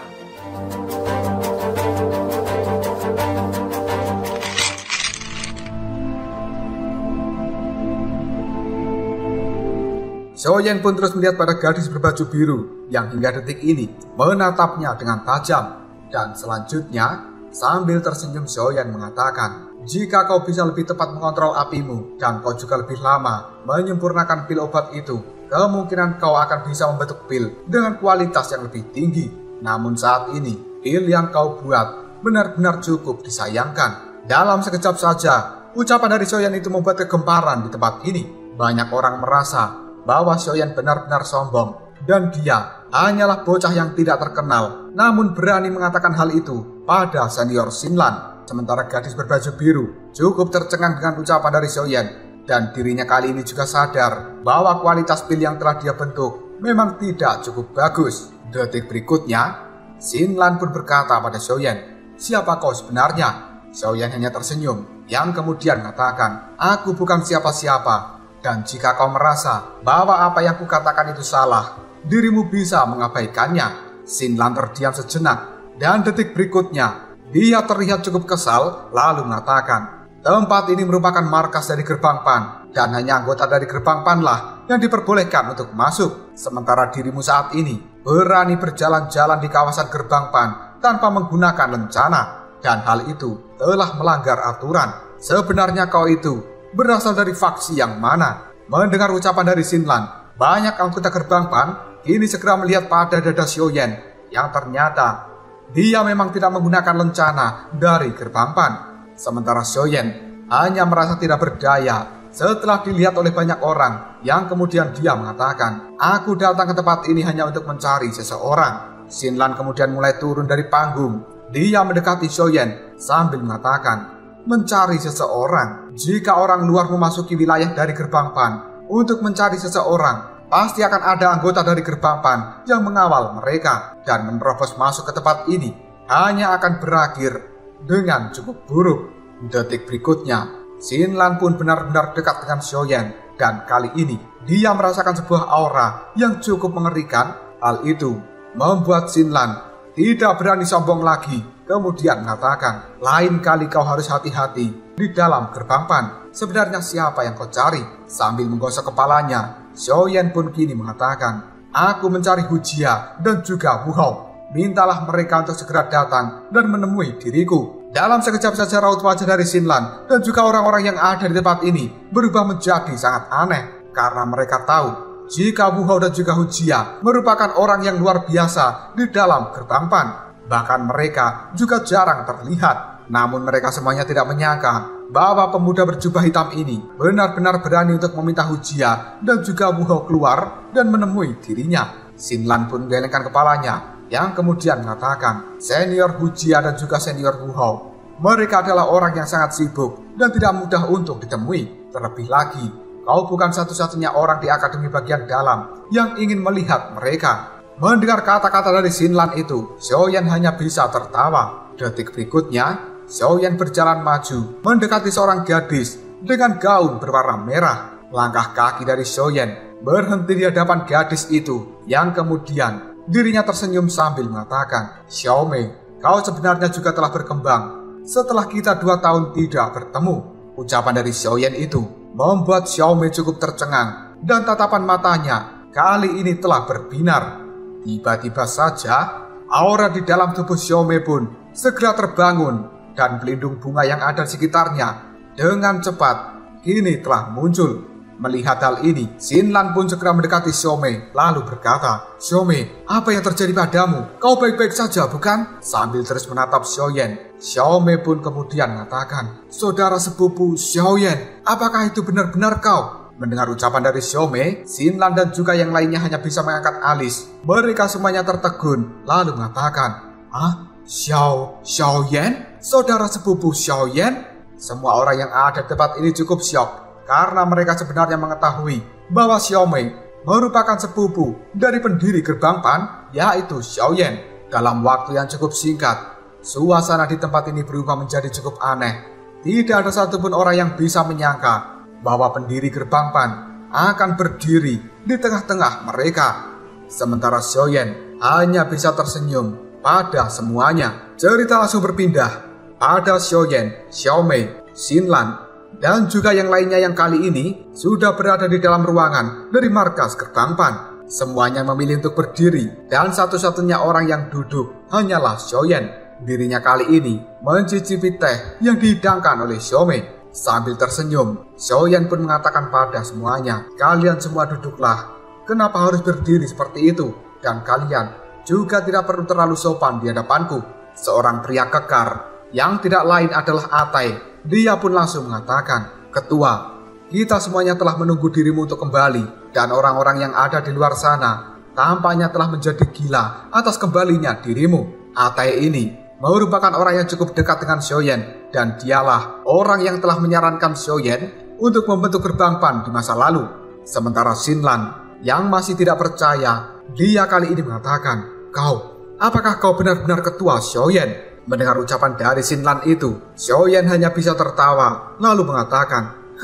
A: Xiaoyan pun terus melihat pada gadis berbaju biru yang hingga detik ini menatapnya dengan tajam. Dan selanjutnya, sambil tersenyum Xiaoyan mengatakan, "Jika kau bisa lebih tepat mengontrol apimu dan kau juga lebih lama menyempurnakan pil obat itu, kemungkinan kau akan bisa membentuk pil dengan kualitas yang lebih tinggi. Namun saat ini, pil yang kau buat benar-benar cukup disayangkan." Dalam sekejap saja, ucapan dari Xiaoyan itu membuat kegemparan di tempat ini. Banyak orang merasa bahwa Xiaoyan benar-benar sombong, dan dia hanyalah bocah yang tidak terkenal, namun berani mengatakan hal itu pada senior Sinlan. Sementara gadis berbaju biru cukup tercengang dengan ucapan dari Xiaoyan, dan dirinya kali ini juga sadar bahwa kualitas pil yang telah dia bentuk memang tidak cukup bagus. Detik berikutnya, Sinlan pun berkata pada Xiaoyan, "Siapa kau sebenarnya?" Xiaoyan hanya tersenyum, yang kemudian mengatakan, "Aku bukan siapa-siapa. Dan jika kau merasa bahwa apa yang kukatakan itu salah, dirimu bisa mengabaikannya." Sinlan terdiam sejenak, dan detik berikutnya dia terlihat cukup kesal lalu mengatakan, "Tempat ini merupakan markas dari gerbang PAN, dan hanya anggota dari gerbang PAN lah yang diperbolehkan untuk masuk. Sementara dirimu saat ini berani berjalan-jalan di kawasan gerbang PAN tanpa menggunakan lencana, dan hal itu telah melanggar aturan. Sebenarnya kau itu berasal dari faksi yang mana?" Mendengar ucapan dari Sinlan, banyak anggota gerbang PAN kini segera melihat pada dada Xiaoyan yang ternyata dia memang tidak menggunakan lencana dari gerbang PAN. Sementara Xiaoyan hanya merasa tidak berdaya setelah dilihat oleh banyak orang, yang kemudian dia mengatakan, "Aku datang ke tempat ini hanya untuk mencari seseorang." Sinlan kemudian mulai turun dari panggung. Dia mendekati Xiaoyan sambil mengatakan, "Mencari seseorang? Jika orang luar memasuki wilayah dari gerbang PAN untuk mencari seseorang, pasti akan ada anggota dari gerbang PAN yang mengawal mereka, dan menerobos masuk ke tempat ini hanya akan berakhir dengan cukup buruk." Detik berikutnya, Sinlan pun benar-benar dekat dengan Xiaoyan, dan kali ini dia merasakan sebuah aura yang cukup mengerikan. Hal itu membuat Sinlan tidak berani sombong lagi, kemudian mengatakan, "Lain kali kau harus hati-hati di dalam gerbang PAN. Sebenarnya siapa yang kau cari?" Sambil menggosok kepalanya, Xiaoyan pun kini mengatakan, "Aku mencari Hujia dan juga Wu Hao. Mintalah mereka untuk segera datang dan menemui diriku." Dalam sekejap saja raut wajah dari Sinlan dan juga orang-orang yang ada di tempat ini berubah menjadi sangat aneh, karena mereka tahu jika Wu Hao dan juga Hu Jia merupakan orang yang luar biasa di dalam gerbang Pan. Bahkan mereka juga jarang terlihat. Namun mereka semuanya tidak menyangka bahwa pemuda berjubah hitam ini benar-benar berani untuk meminta Hu Jia dan juga Wu Hao keluar dan menemui dirinya. Xin Lan pun menggelengkan kepalanya yang kemudian mengatakan, senior Hu Jia dan juga senior Wu Hao, mereka adalah orang yang sangat sibuk dan tidak mudah untuk ditemui. Terlebih lagi, kau bukan satu-satunya orang di akademi bagian dalam yang ingin melihat mereka. Mendengar kata-kata dari Xin Lan itu, Xiaoyan hanya bisa tertawa. Detik berikutnya, Xiaoyan berjalan maju mendekati seorang gadis dengan gaun berwarna merah. Langkah kaki dari Xiaoyan berhenti di hadapan gadis itu yang kemudian dirinya tersenyum sambil mengatakan, Xiaomei, kau sebenarnya juga telah berkembang setelah kita 2 tahun tidak bertemu. Ucapan dari Xiaoyan itu membuat Xiaomei cukup tercengang dan tatapan matanya kali ini telah berbinar. Tiba-tiba saja aura di dalam tubuh Xiaomei pun segera terbangun dan pelindung bunga yang ada di sekitarnya dengan cepat kini telah muncul. Melihat hal ini, Xin Lan pun segera mendekati Xiaomei lalu berkata, Xiaomei, apa yang terjadi padamu? Kau baik-baik saja bukan? Sambil terus menatap Xiaoyan, Xiaomei pun kemudian mengatakan, saudara sepupu Xiaoyan, apakah itu benar-benar kau? Mendengar ucapan dari Xiaomei, Xin Lan dan juga yang lainnya hanya bisa mengangkat alis. Mereka semuanya tertegun lalu mengatakan, Xiaoyan? Saudara sepupu Xiaoyan? Semua orang yang ada di tempat ini cukup syok karena mereka sebenarnya mengetahui bahwa Xiaomei merupakan sepupu dari pendiri gerbang Pan, yaitu Xiaoyan. Dalam waktu yang cukup singkat, suasana di tempat ini berubah menjadi cukup aneh. Tidak ada satupun orang yang bisa menyangka bahwa pendiri gerbang Pan akan berdiri di tengah-tengah mereka. Sementara Xiaoyan hanya bisa tersenyum pada semuanya. Cerita langsung berpindah pada Xiaoyan, Xiaomei, Xin Lan, dan juga yang lainnya yang kali ini sudah berada di dalam ruangan dari markas gerbang Pan. Semuanya memilih untuk berdiri dan satu-satunya orang yang duduk hanyalah Xiaoyan. Dirinya kali ini mencicipi teh yang dihidangkan oleh Xiaomei. Sambil tersenyum, Xiaoyan pun mengatakan pada semuanya, kalian semua duduklah. Kenapa harus berdiri seperti itu? Dan kalian juga tidak perlu terlalu sopan di hadapanku. Seorang pria kekar yang tidak lain adalah Atai. Dia pun langsung mengatakan, Ketua, kita semuanya telah menunggu dirimu untuk kembali. Dan orang-orang yang ada di luar sana tampaknya telah menjadi gila atas kembalinya dirimu. Atai ini merupakan orang yang cukup dekat dengan Xiaoyan. Dan dialah orang yang telah menyarankan Xiaoyan untuk membentuk gerbang Pan di masa lalu. Sementara Xin Lan yang masih tidak percaya, dia kali ini mengatakan, apakah kau benar-benar ketua Xiaoyan? Mendengar ucapan dari Xin Lan itu, Xiaoyan hanya bisa tertawa, lalu mengatakan,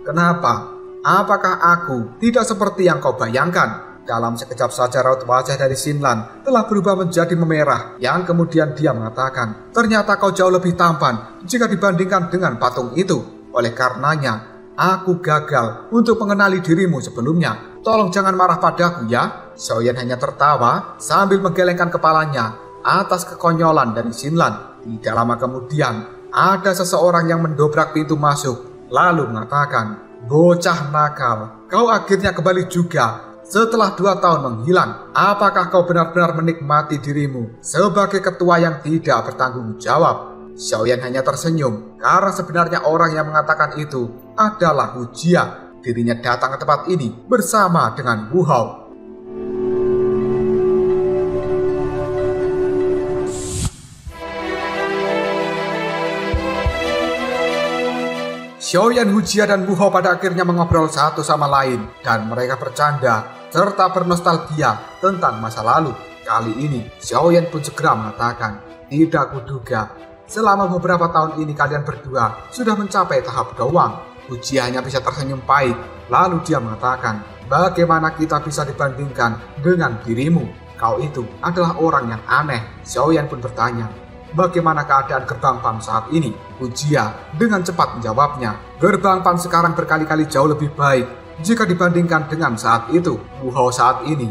A: kenapa? Apakah aku tidak seperti yang kau bayangkan? Dalam sekejap saja raut wajah dari Xin Lan telah berubah menjadi memerah, yang kemudian dia mengatakan, ternyata kau jauh lebih tampan jika dibandingkan dengan patung itu. Oleh karenanya, aku gagal untuk mengenali dirimu sebelumnya. Tolong jangan marah padaku ya. Xiaoyan hanya tertawa sambil menggelengkan kepalanya atas kekonyolan dari Xin Lan. Tidak lama kemudian, ada seseorang yang mendobrak pintu masuk, lalu mengatakan, bocah nakal, kau akhirnya kembali juga setelah 2 tahun menghilang. Apakah kau benar-benar menikmati dirimu sebagai ketua yang tidak bertanggung jawab? Xiaoyan hanya tersenyum, karena sebenarnya orang yang mengatakan itu adalah Hu Jia. Dirinya datang ke tempat ini bersama dengan Wu Hao. Xiaoyan, Hu Jia, dan Wu Hao pada akhirnya mengobrol satu sama lain dan mereka bercanda serta bernostalgia tentang masa lalu. Kali ini Xiaoyan pun segera mengatakan, tidak kuduga selama beberapa tahun ini kalian berdua sudah mencapai tahap doang. Hu Jia hanya bisa tersenyum pahit, lalu dia mengatakan, bagaimana kita bisa dibandingkan dengan dirimu? Kau itu adalah orang yang aneh. Xiaoyan pun bertanya, bagaimana keadaan gerbang Pan saat ini? Hu Jia dengan cepat menjawabnya, gerbang Pan sekarang berkali-kali jauh lebih baik jika dibandingkan dengan saat itu. Wu Hao saat ini,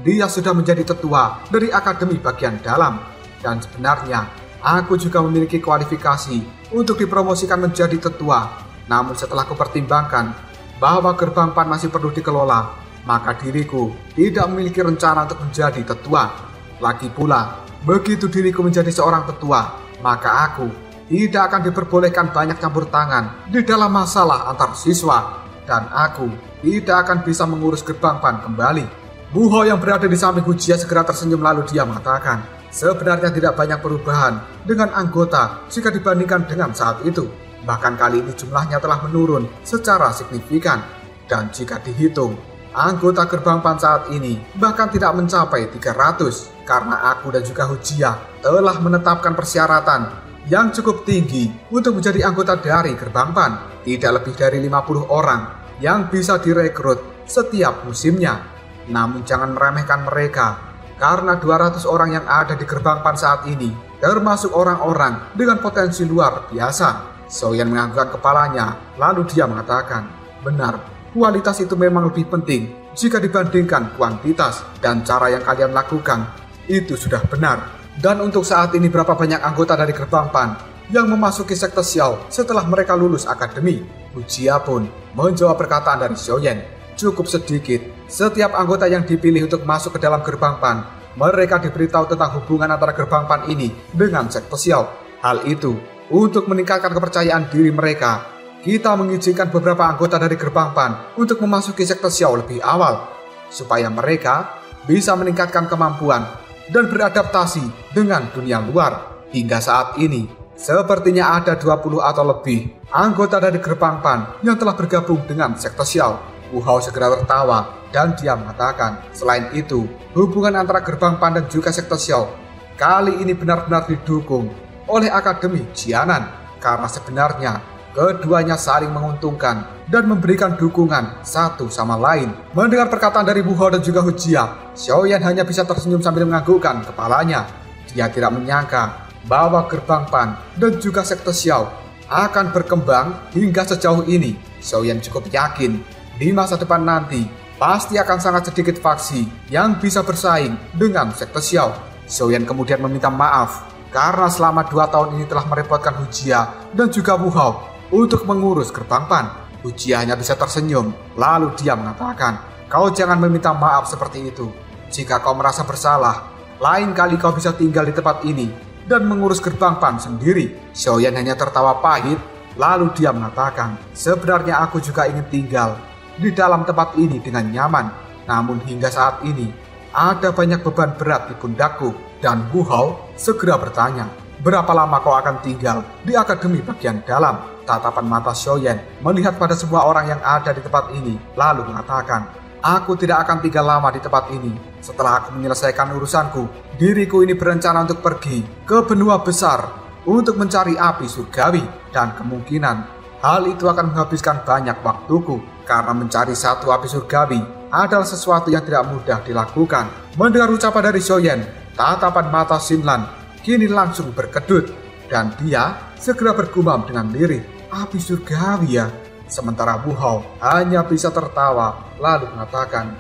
A: dia sudah menjadi tetua dari akademi bagian dalam. Dan sebenarnya, aku juga memiliki kualifikasi untuk dipromosikan menjadi tetua. Namun setelah kupertimbangkan bahwa gerbang Pan masih perlu dikelola, maka diriku tidak memiliki rencana untuk menjadi tetua. Lagi pula, begitu diriku menjadi seorang tetua, maka aku tidak akan diperbolehkan banyak campur tangan di dalam masalah antar siswa, dan aku tidak akan bisa mengurus gerbang PAN kembali. Bu Hao yang berada di samping Hujia segera tersenyum lalu dia mengatakan, sebenarnya tidak banyak perubahan dengan anggota jika dibandingkan dengan saat itu. Bahkan kali ini jumlahnya telah menurun secara signifikan, dan jika dihitung, anggota gerbang PAN saat ini bahkan tidak mencapai 300 karena aku dan juga Hujia telah menetapkan persyaratan yang cukup tinggi untuk menjadi anggota dari gerbang PAN. Tidak lebih dari 50 orang yang bisa direkrut setiap musimnya. Namun jangan meremehkan mereka, karena 200 orang yang ada di gerbang PAN saat ini termasuk orang-orang dengan potensi luar biasa. Xiaoyan menganggukkan kepalanya, lalu dia mengatakan, benar, kualitas itu memang lebih penting jika dibandingkan kuantitas, dan cara yang kalian lakukan itu sudah benar. Dan untuk saat ini berapa banyak anggota dari gerbang PAN yang memasuki sekte Xiao setelah mereka lulus akademi? Hujia pun menjawab perkataan dari Xiaoyan, cukup sedikit. Setiap anggota yang dipilih untuk masuk ke dalam gerbang PAN, mereka diberitahu tentang hubungan antara gerbang PAN ini dengan sekte Xiao. Hal itu untuk meningkatkan kepercayaan diri mereka. Kita mengizinkan beberapa anggota dari gerbang PAN untuk memasuki sekte Xiao lebih awal, supaya mereka bisa meningkatkan kemampuan dan beradaptasi dengan dunia luar. Hingga saat ini, sepertinya ada 20 atau lebih anggota dari gerbang PAN yang telah bergabung dengan sekte Xiao. Bu Hao segera tertawa dan dia mengatakan, selain itu, hubungan antara gerbang PAN dan juga sekte Xiao kali ini benar-benar didukung oleh Akademi Jianan, karena sebenarnya keduanya saling menguntungkan dan memberikan dukungan satu sama lain. Mendengar perkataan dari Bu Hao dan juga Hujia, Xiaoyan hanya bisa tersenyum sambil menganggukkan kepalanya. Dia tidak menyangka bahwa gerbang PAN dan juga sekte Xiao akan berkembang hingga sejauh ini. Xiaoyan cukup yakin di masa depan nanti pasti akan sangat sedikit faksi yang bisa bersaing dengan sekte Xiao. Xiaoyan kemudian meminta maaf karena selama 2 tahun ini telah merepotkan Hujia dan juga Bu Hao untuk mengurus gerbang PAN. Hujia hanya bisa tersenyum, lalu dia mengatakan, kau jangan meminta maaf seperti itu. Jika kau merasa bersalah, lain kali kau bisa tinggal di tempat ini dan mengurus gerbang PAN sendiri. Xiaoyan hanya tertawa pahit, lalu dia mengatakan, sebenarnya aku juga ingin tinggal di dalam tempat ini dengan nyaman. Namun hingga saat ini, ada banyak beban berat di pundakku. Dan Bu Hao segera bertanya, berapa lama kau akan tinggal di akademi bagian dalam? Tatapan mata Xiaoyan melihat pada semua orang yang ada di tempat ini, lalu mengatakan, aku tidak akan tinggal lama di tempat ini. Setelah aku menyelesaikan urusanku, diriku ini berencana untuk pergi ke benua besar untuk mencari api surgawi, dan kemungkinan hal itu akan menghabiskan banyak waktuku, karena mencari satu api surgawi adalah sesuatu yang tidak mudah dilakukan. Mendengar ucapan dari Xiaoyan, tatapan mata Xinlan kini langsung berkedut, dan dia segera bergumam dengan lirih, api surgawi ya. Sementara Bu Hao hanya bisa tertawa lalu mengatakan,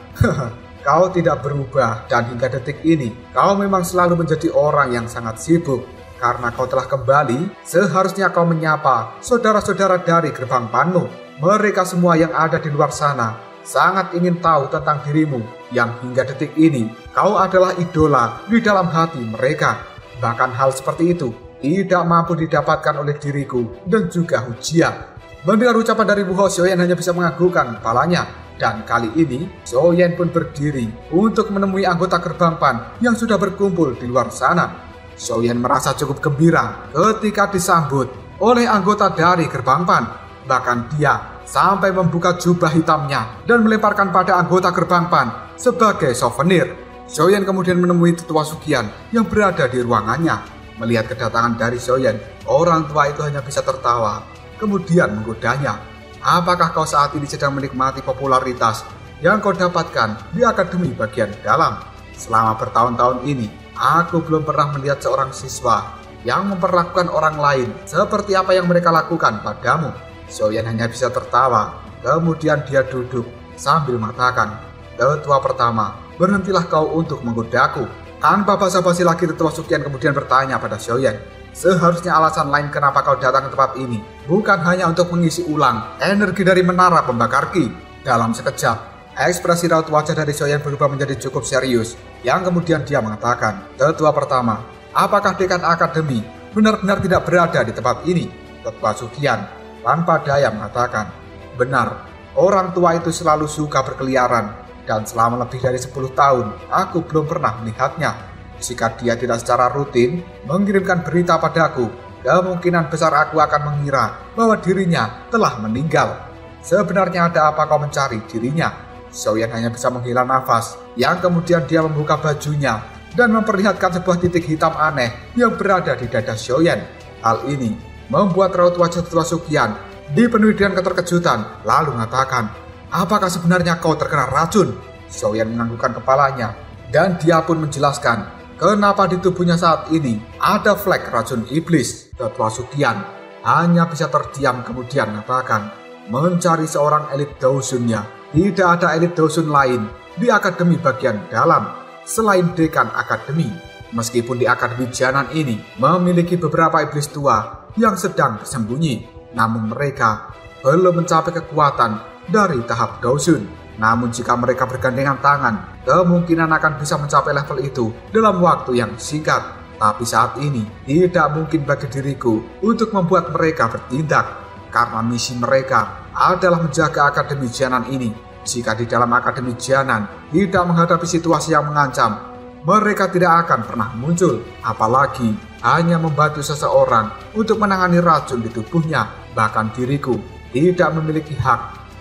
A: kau tidak berubah dan hingga detik ini kau memang selalu menjadi orang yang sangat sibuk. Karena kau telah kembali, seharusnya kau menyapa saudara-saudara dari gerbang PAN-mu. Mereka semua yang ada di luar sana sangat ingin tahu tentang dirimu yang hingga detik ini kau adalah idola di dalam hati mereka. Bahkan hal seperti itu tidak mampu didapatkan oleh diriku dan juga Hujia. Mendengar ucapan dari Bu Hao, Xiaoyan hanya bisa menganggukkan kepalanya. Dan kali ini, Xiaoyan pun berdiri untuk menemui anggota gerbang PAN yang sudah berkumpul di luar sana. Xiaoyan merasa cukup gembira ketika disambut oleh anggota dari gerbang PAN. Bahkan dia sampai membuka jubah hitamnya dan melemparkan pada anggota gerbang PAN sebagai souvenir. Xiaoyan kemudian menemui tetua Suqian yang berada di ruangannya. Melihat kedatangan dari Xiaoyan, orang tua itu hanya bisa tertawa, kemudian menggodanya. Apakah kau saat ini sedang menikmati popularitas yang kau dapatkan di akademi bagian dalam? Selama bertahun-tahun ini, aku belum pernah melihat seorang siswa yang memperlakukan orang lain seperti apa yang mereka lakukan padamu. Xiaoyan hanya bisa tertawa, kemudian dia duduk sambil mengatakan, tetua pertama, berhentilah kau untuk menggodaku. Tanpa basa-basi lagi, tetua Suqian kemudian bertanya pada Xiaoyan, seharusnya alasan lain kenapa kau datang ke tempat ini bukan hanya untuk mengisi ulang energi dari menara pembakar ki. Dalam sekejap, Ekspresi raut wajah dari Xiaoyan berubah menjadi cukup serius, yang kemudian dia mengatakan, "Tetua pertama, apakah dekan akademi benar-benar tidak berada di tempat ini?" Tetua Suqian tanpa daya mengatakan, "Benar, orang tua itu selalu suka berkeliaran, dan selama lebih dari 10 tahun aku belum pernah melihatnya. Jika dia tidak secara rutin mengirimkan berita padaku, kemungkinan besar aku akan mengira bahwa dirinya telah meninggal. Sebenarnya ada apa kau mencari dirinya?" Xiaoyan hanya bisa menghela nafas, yang kemudian dia membuka bajunya dan memperlihatkan sebuah titik hitam aneh yang berada di dada Xiaoyan. Hal ini membuat raut wajah Tetua Suqian dipenuhi dengan keterkejutan, lalu mengatakan, "Apakah sebenarnya kau terkena racun?" Xiaoyan menganggukkan kepalanya, dan dia pun menjelaskan kenapa di tubuhnya saat ini ada flek racun iblis. Tetua Suqian hanya bisa terdiam kemudian mengatakan, "Mencari seorang elit Daosunnya. Tidak ada elit Daosun lain di akademi bagian dalam selain dekan akademi. Meskipun di akademi Jianan ini memiliki beberapa iblis tua yang sedang bersembunyi, namun mereka belum mencapai kekuatan dari tahap Daosun. Namun jika mereka bergandengan tangan, kemungkinan akan bisa mencapai level itu dalam waktu yang singkat. Tapi saat ini tidak mungkin bagi diriku untuk membuat mereka bertindak, karena misi mereka adalah menjaga akademi Jianan ini. Jika di dalam akademi Jianan tidak menghadapi situasi yang mengancam, mereka tidak akan pernah muncul, apalagi hanya membantu seseorang untuk menangani racun di tubuhnya. Bahkan diriku tidak memiliki hak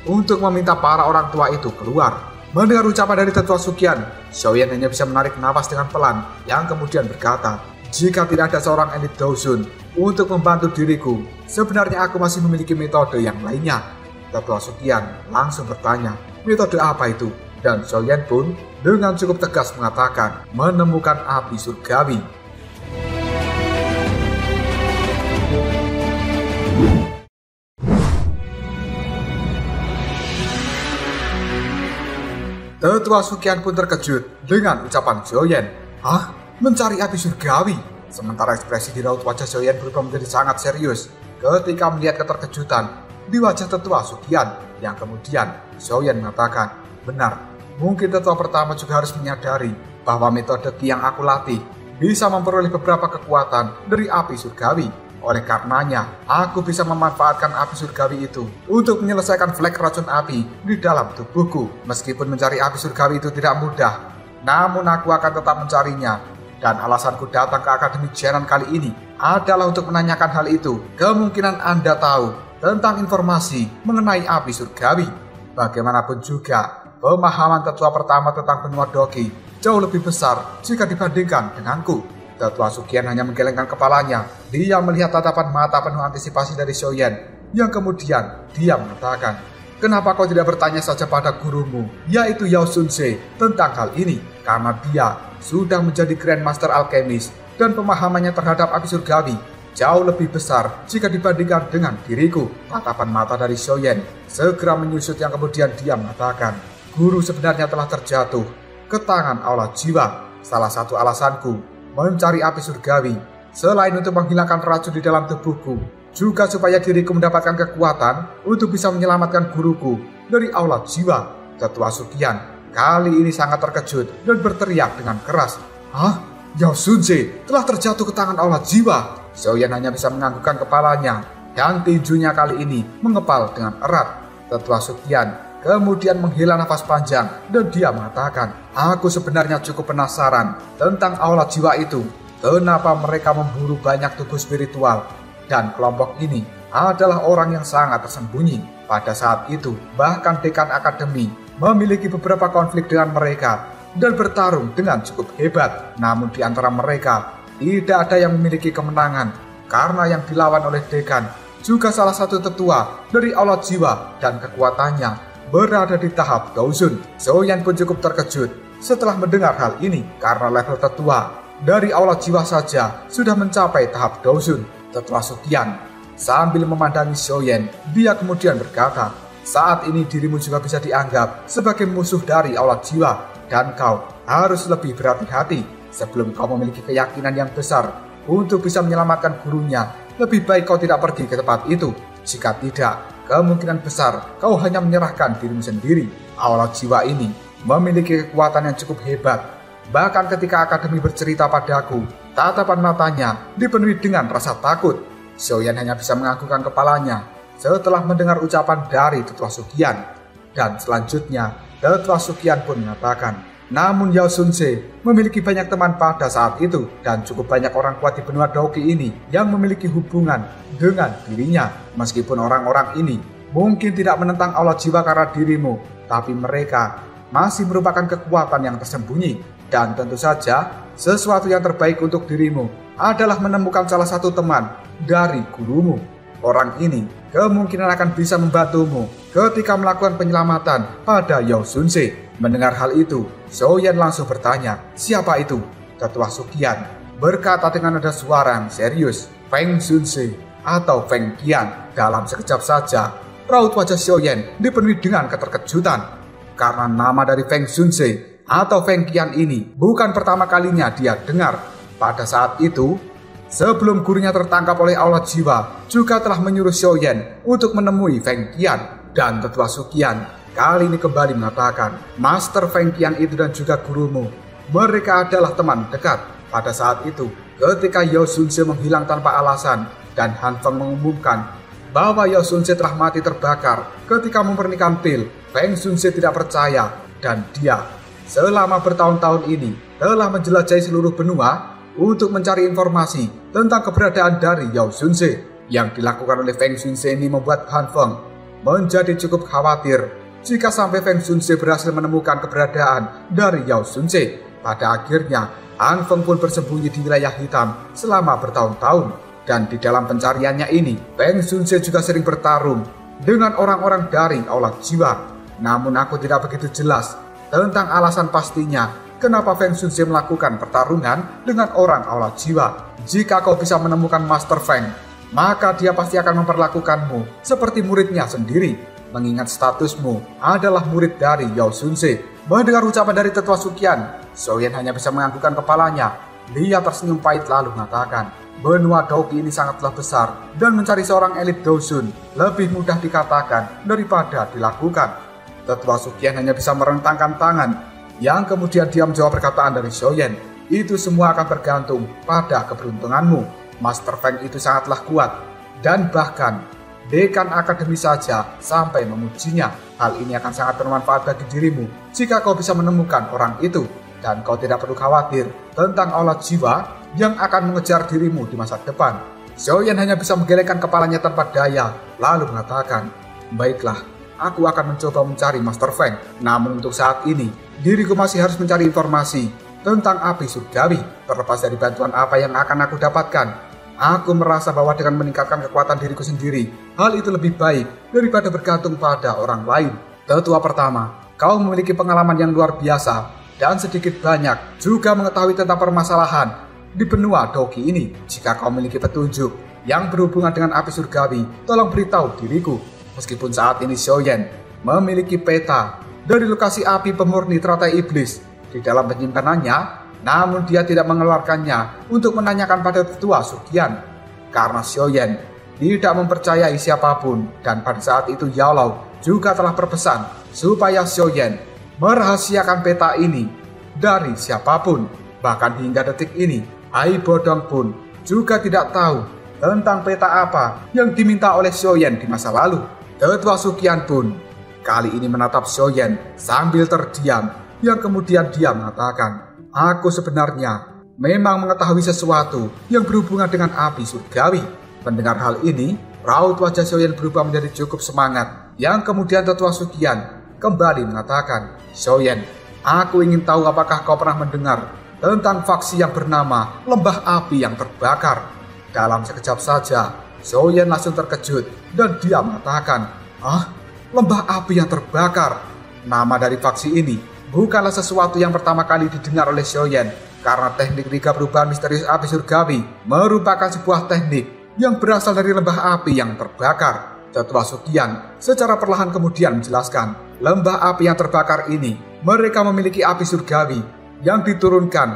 A: untuk meminta para orang tua itu keluar." Mendengar ucapan dari Tetua Suqian, Xiaoyan hanya bisa menarik nafas dengan pelan, yang kemudian berkata, "Jika tidak ada seorang elit Daosun untuk membantu diriku, sebenarnya aku masih memiliki metode yang lainnya." Tetua Suqian langsung bertanya, "Metode apa itu?" Dan Xiaoyan pun dengan cukup tegas mengatakan, "Menemukan api surgawi." Tetua Suqian pun terkejut dengan ucapan Xiaoyan. "Hah? Mencari api surgawi?" Sementara ekspresi di raut wajah Xiaoyan berubah menjadi sangat serius ketika melihat keterkejutan di wajah Tetua Suqian, yang kemudian Xiaoyan mengatakan, "Benar, mungkin tetua pertama juga harus menyadari bahwa metode Qi yang aku latih bisa memperoleh beberapa kekuatan dari api surgawi. Oleh karenanya, aku bisa memanfaatkan api surgawi itu untuk menyelesaikan flek racun api di dalam tubuhku. Meskipun mencari api surgawi itu tidak mudah, namun aku akan tetap mencarinya. Dan alasanku datang ke Akademi Jianan kali ini adalah untuk menanyakan hal itu. Kemungkinan Anda tahu tentang informasi mengenai api surgawi. Bagaimanapun juga, pemahaman tetua pertama tentang benua Doqi jauh lebih besar jika dibandingkan denganku." Tetua Suqian hanya menggelengkan kepalanya. Dia melihat tatapan mata penuh antisipasi dari Xiaoyan, yang kemudian dia mengatakan, "Kenapa kau tidak bertanya saja pada gurumu, yaitu Yao Sunse, tentang hal ini? Karena dia sudah menjadi Grandmaster Alkemis dan pemahamannya terhadap api surgawi jauh lebih besar jika dibandingkan dengan diriku." Tatapan mata dari Xiaoyan segera menyusut, yang kemudian dia mengatakan, "Guru sebenarnya telah terjatuh ke tangan aula jiwa. Salah satu alasanku mencari api surgawi, selain untuk menghilangkan racun di dalam tubuhku, juga supaya diriku mendapatkan kekuatan untuk bisa menyelamatkan guruku dari aula jiwa." Tetua Suqian kali ini sangat terkejut dan berteriak dengan keras, "Hah? Yao Sunse telah terjatuh ke tangan aula jiwa?" Xiaoyan hanya bisa menganggukkan kepalanya, dan tinjunya kali ini mengepal dengan erat. Tetua Suqian kemudian menghela nafas panjang dan dia mengatakan, "Aku sebenarnya cukup penasaran tentang aula jiwa itu. Kenapa mereka memburu banyak tubuh spiritual? Dan kelompok ini adalah orang yang sangat tersembunyi. Pada saat itu, bahkan dekan akademi memiliki beberapa konflik dengan mereka dan bertarung dengan cukup hebat. Namun di antara mereka tidak ada yang memiliki kemenangan, karena yang dilawan oleh dekan juga salah satu tetua dari aula jiwa dan kekuatannya berada di tahap Daosun." Xiaoyan pun cukup terkejut setelah mendengar hal ini, karena level tetua dari aula jiwa saja sudah mencapai tahap Daosun. Tetua Suqian sambil memandangi Xiaoyan, dia kemudian berkata, "Saat ini dirimu juga bisa dianggap sebagai musuh dari aula jiwa, dan kau harus lebih berhati-hati. Sebelum kau memiliki keyakinan yang besar untuk bisa menyelamatkan gurunya, lebih baik kau tidak pergi ke tempat itu. Jika tidak, kemungkinan besar kau hanya menyerahkan dirimu sendiri." Aula jiwa ini memiliki kekuatan yang cukup hebat. Bahkan ketika akademi bercerita padaku, tatapan matanya dipenuhi dengan rasa takut. Xiaoyan hanya bisa menganggukkan kepalanya setelah mendengar ucapan dari Tetua Suqian. Dan selanjutnya, Tetua Suqian pun mengatakan, namun Yao Xunze memiliki banyak teman pada saat itu dan cukup banyak orang kuat di benua Daoqi ini yang memiliki hubungan dengan dirinya. Meskipun orang-orang ini mungkin tidak menentang aula jiwa karena dirimu, tapi mereka masih merupakan kekuatan yang tersembunyi. Dan tentu saja, sesuatu yang terbaik untuk dirimu adalah menemukan salah satu teman dari gurumu. Orang ini kemungkinan akan bisa membantumu ketika melakukan penyelamatan pada Yao Xunze. Mendengar hal itu, Xiaoyan langsung bertanya, siapa itu? Tetua Suqian berkata dengan nada suara yang serius, Feng Xunze atau Feng Qian. Dalam sekejap saja, raut wajah Xiaoyan dipenuhi dengan keterkejutan. Karena nama dari Feng Xunze atau Feng Qian ini bukan pertama kalinya dia dengar. Pada saat itu, sebelum gurunya tertangkap oleh aula jiwa, juga telah menyuruh Xiaoyan untuk menemui Feng Qian. Dan Tetua Suqian kali ini kembali mengatakan, Master Feng Qian itu dan juga gurumu, mereka adalah teman dekat. Pada saat itu, ketika Yao Xunze menghilang tanpa alasan dan Han Feng mengumumkan bahwa Yao Xunze telah mati terbakar ketika memernikahan pil, Feng Xunze tidak percaya dan dia selama bertahun-tahun ini telah menjelajahi seluruh benua untuk mencari informasi tentang keberadaan dari Yao Xunze. Yang dilakukan oleh Feng Xunze ini membuat Han Feng menjadi cukup khawatir jika sampai Feng Xunze berhasil menemukan keberadaan dari Yao Xunze. Pada akhirnya, Han Feng pun bersembunyi di wilayah hitam selama bertahun-tahun. Dan di dalam pencariannya ini, Feng Xunze juga sering bertarung dengan orang-orang dari aula jiwa. Namun aku tidak begitu jelas tentang alasan pastinya kenapa Feng Xunze melakukan pertarungan dengan orang aula jiwa. Jika kau bisa menemukan Master Feng, maka dia pasti akan memperlakukanmu seperti muridnya sendiri. Mengingat statusmu adalah murid dari Yao Xunze. Mendengar ucapan dari Tetua Suqian, Xiaoyan hanya bisa menganggukkan kepalanya. Dia tersenyum pahit lalu mengatakan, benua Daoqi ini sangatlah besar dan mencari seorang elit Dosun lebih mudah dikatakan daripada dilakukan. Tetua Suqian hanya bisa merentangkan tangan, yang kemudian dia menjawab perkataan dari Xiaoyan. Itu semua akan tergantung pada keberuntunganmu. Master Feng itu sangatlah kuat, dan bahkan dekan akademi saja sampai memujinya. Hal ini akan sangat bermanfaat bagi dirimu jika kau bisa menemukan orang itu. Dan kau tidak perlu khawatir tentang aula jiwa yang akan mengejar dirimu di masa depan. Xiaoyan hanya bisa menggelengkan kepalanya tanpa daya, lalu mengatakan, baiklah, aku akan mencoba mencari Master Feng. Namun untuk saat ini, diriku masih harus mencari informasi tentang api surgawi. Terlepas dari bantuan apa yang akan aku dapatkan, aku merasa bahwa dengan meningkatkan kekuatan diriku sendiri, hal itu lebih baik daripada bergantung pada orang lain. Tetua pertama, kau memiliki pengalaman yang luar biasa dan sedikit banyak juga mengetahui tentang permasalahan di benua Daoqi ini. Jika kau memiliki petunjuk yang berhubungan dengan api surgawi, tolong beritahu diriku. Meskipun saat ini Xiaoyan memiliki peta dari lokasi api pemurni teratai iblis di dalam penyimpanannya, namun dia tidak mengeluarkannya untuk menanyakan pada Tetua Suqian. Karena Xiaoyan tidak mempercayai siapapun, dan pada saat itu Yao Lao juga telah berpesan supaya Xiaoyan merahasiakan peta ini dari siapapun. Bahkan hingga detik ini, Hai Bodong pun juga tidak tahu tentang peta apa yang diminta oleh Xiaoyan di masa lalu. Tetua Suqian pun kali ini menatap Xiaoyan sambil terdiam, yang kemudian dia mengatakan, aku sebenarnya memang mengetahui sesuatu yang berhubungan dengan api surgawi. Mendengar hal ini, raut wajah Xiaoyan berubah menjadi cukup semangat, yang kemudian Tetua Suqian kembali mengatakan, Xiaoyan, aku ingin tahu apakah kau pernah mendengar tentang faksi yang bernama Lembah Api yang Terbakar. Dalam sekejap saja, Xiaoyan langsung terkejut dan dia mengatakan, Lembah Api yang Terbakar. Nama dari faksi ini bukanlah sesuatu yang pertama kali didengar oleh Xiaoyan, karena teknik Liga Perubahan Misterius Api Surgawi merupakan sebuah teknik yang berasal dari lembah api yang terbakar. Tetua Suqian secara perlahan kemudian menjelaskan, lembah api yang terbakar ini mereka memiliki api surgawi yang diturunkan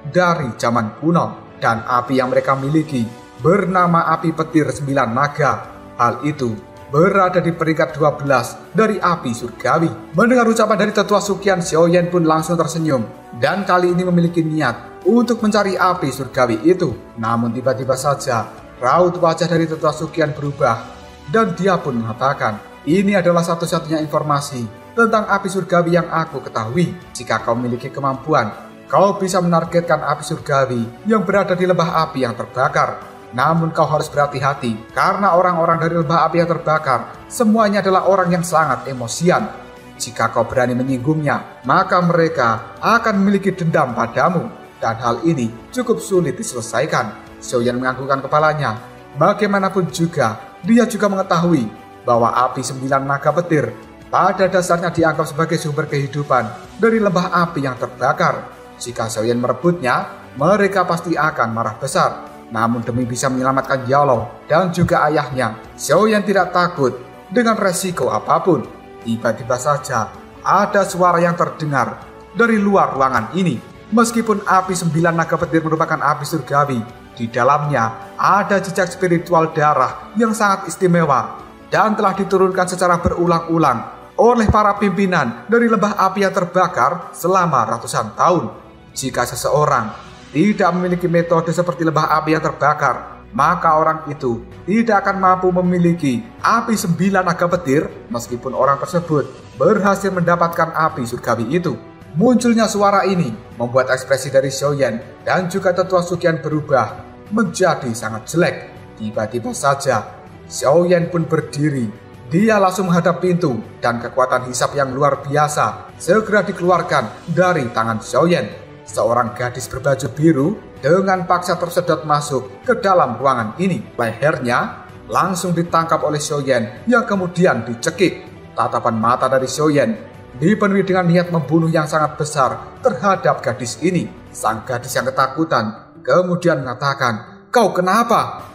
A: dari zaman kuno, dan api yang mereka miliki bernama api petir 9 naga. Hal itu berada di peringkat 12 dari api surgawi. Mendengar ucapan dari tetua Suqian, Xiaoyan pun langsung tersenyum dan kali ini memiliki niat untuk mencari api surgawi itu. Namun tiba-tiba saja raut wajah dari tetua Suqian berubah dan dia pun mengatakan, ini adalah satu-satunya informasi tentang api surgawi yang aku ketahui. Jika kau memiliki kemampuan, kau bisa menargetkan api surgawi yang berada di lembah api yang terbakar. Namun kau harus berhati-hati karena orang-orang dari lembah api yang terbakar semuanya adalah orang yang sangat emosian. Jika kau berani menyinggungnya, maka mereka akan memiliki dendam padamu dan hal ini cukup sulit diselesaikan. Xiaoyan menganggukkan kepalanya. Bagaimanapun juga, dia juga mengetahui bahwa api 9 naga petir pada dasarnya dianggap sebagai sumber kehidupan dari lembah api yang terbakar. Jika Xiaoyan merebutnya, mereka pasti akan marah besar. Namun demi bisa menyelamatkan Yalong dan juga ayahnya, Xiaoyan tidak takut dengan resiko apapun. Tiba-tiba saja ada suara yang terdengar dari luar ruangan ini. Meskipun api 9 naga petir merupakan api surgawi, di dalamnya ada jejak spiritual darah yang sangat istimewa dan telah diturunkan secara berulang-ulang oleh para pimpinan dari lembah api yang terbakar selama ratusan tahun. Jika seseorang tidak memiliki metode seperti lembah api yang terbakar, maka orang itu tidak akan mampu memiliki api 9 naga petir meskipun orang tersebut berhasil mendapatkan api surgawi itu. Munculnya suara ini membuat ekspresi dari Xiaoyan dan juga tetua Suqian berubah menjadi sangat jelek. Tiba-tiba saja Xiaoyan pun berdiri. Dia langsung menghadap pintu dan kekuatan hisap yang luar biasa segera dikeluarkan dari tangan Xiaoyan. Seorang gadis berbaju biru dengan paksa tersedot masuk ke dalam ruangan ini. Lehernya langsung ditangkap oleh Xiaoyan yang kemudian dicekik. Tatapan mata dari Xiaoyan dipenuhi dengan niat membunuh yang sangat besar terhadap gadis ini. Sang gadis yang ketakutan kemudian mengatakan, "Kau kenapa?"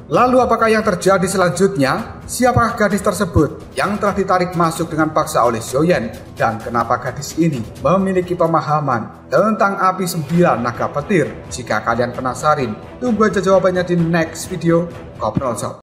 A: Lalu apakah yang terjadi selanjutnya? Siapakah gadis tersebut yang telah ditarik masuk dengan paksa oleh Xiaoyan? Dan kenapa gadis ini memiliki pemahaman tentang api 9 naga petir? Jika kalian penasaran, tunggu aja jawabannya di next video Koprol Shop.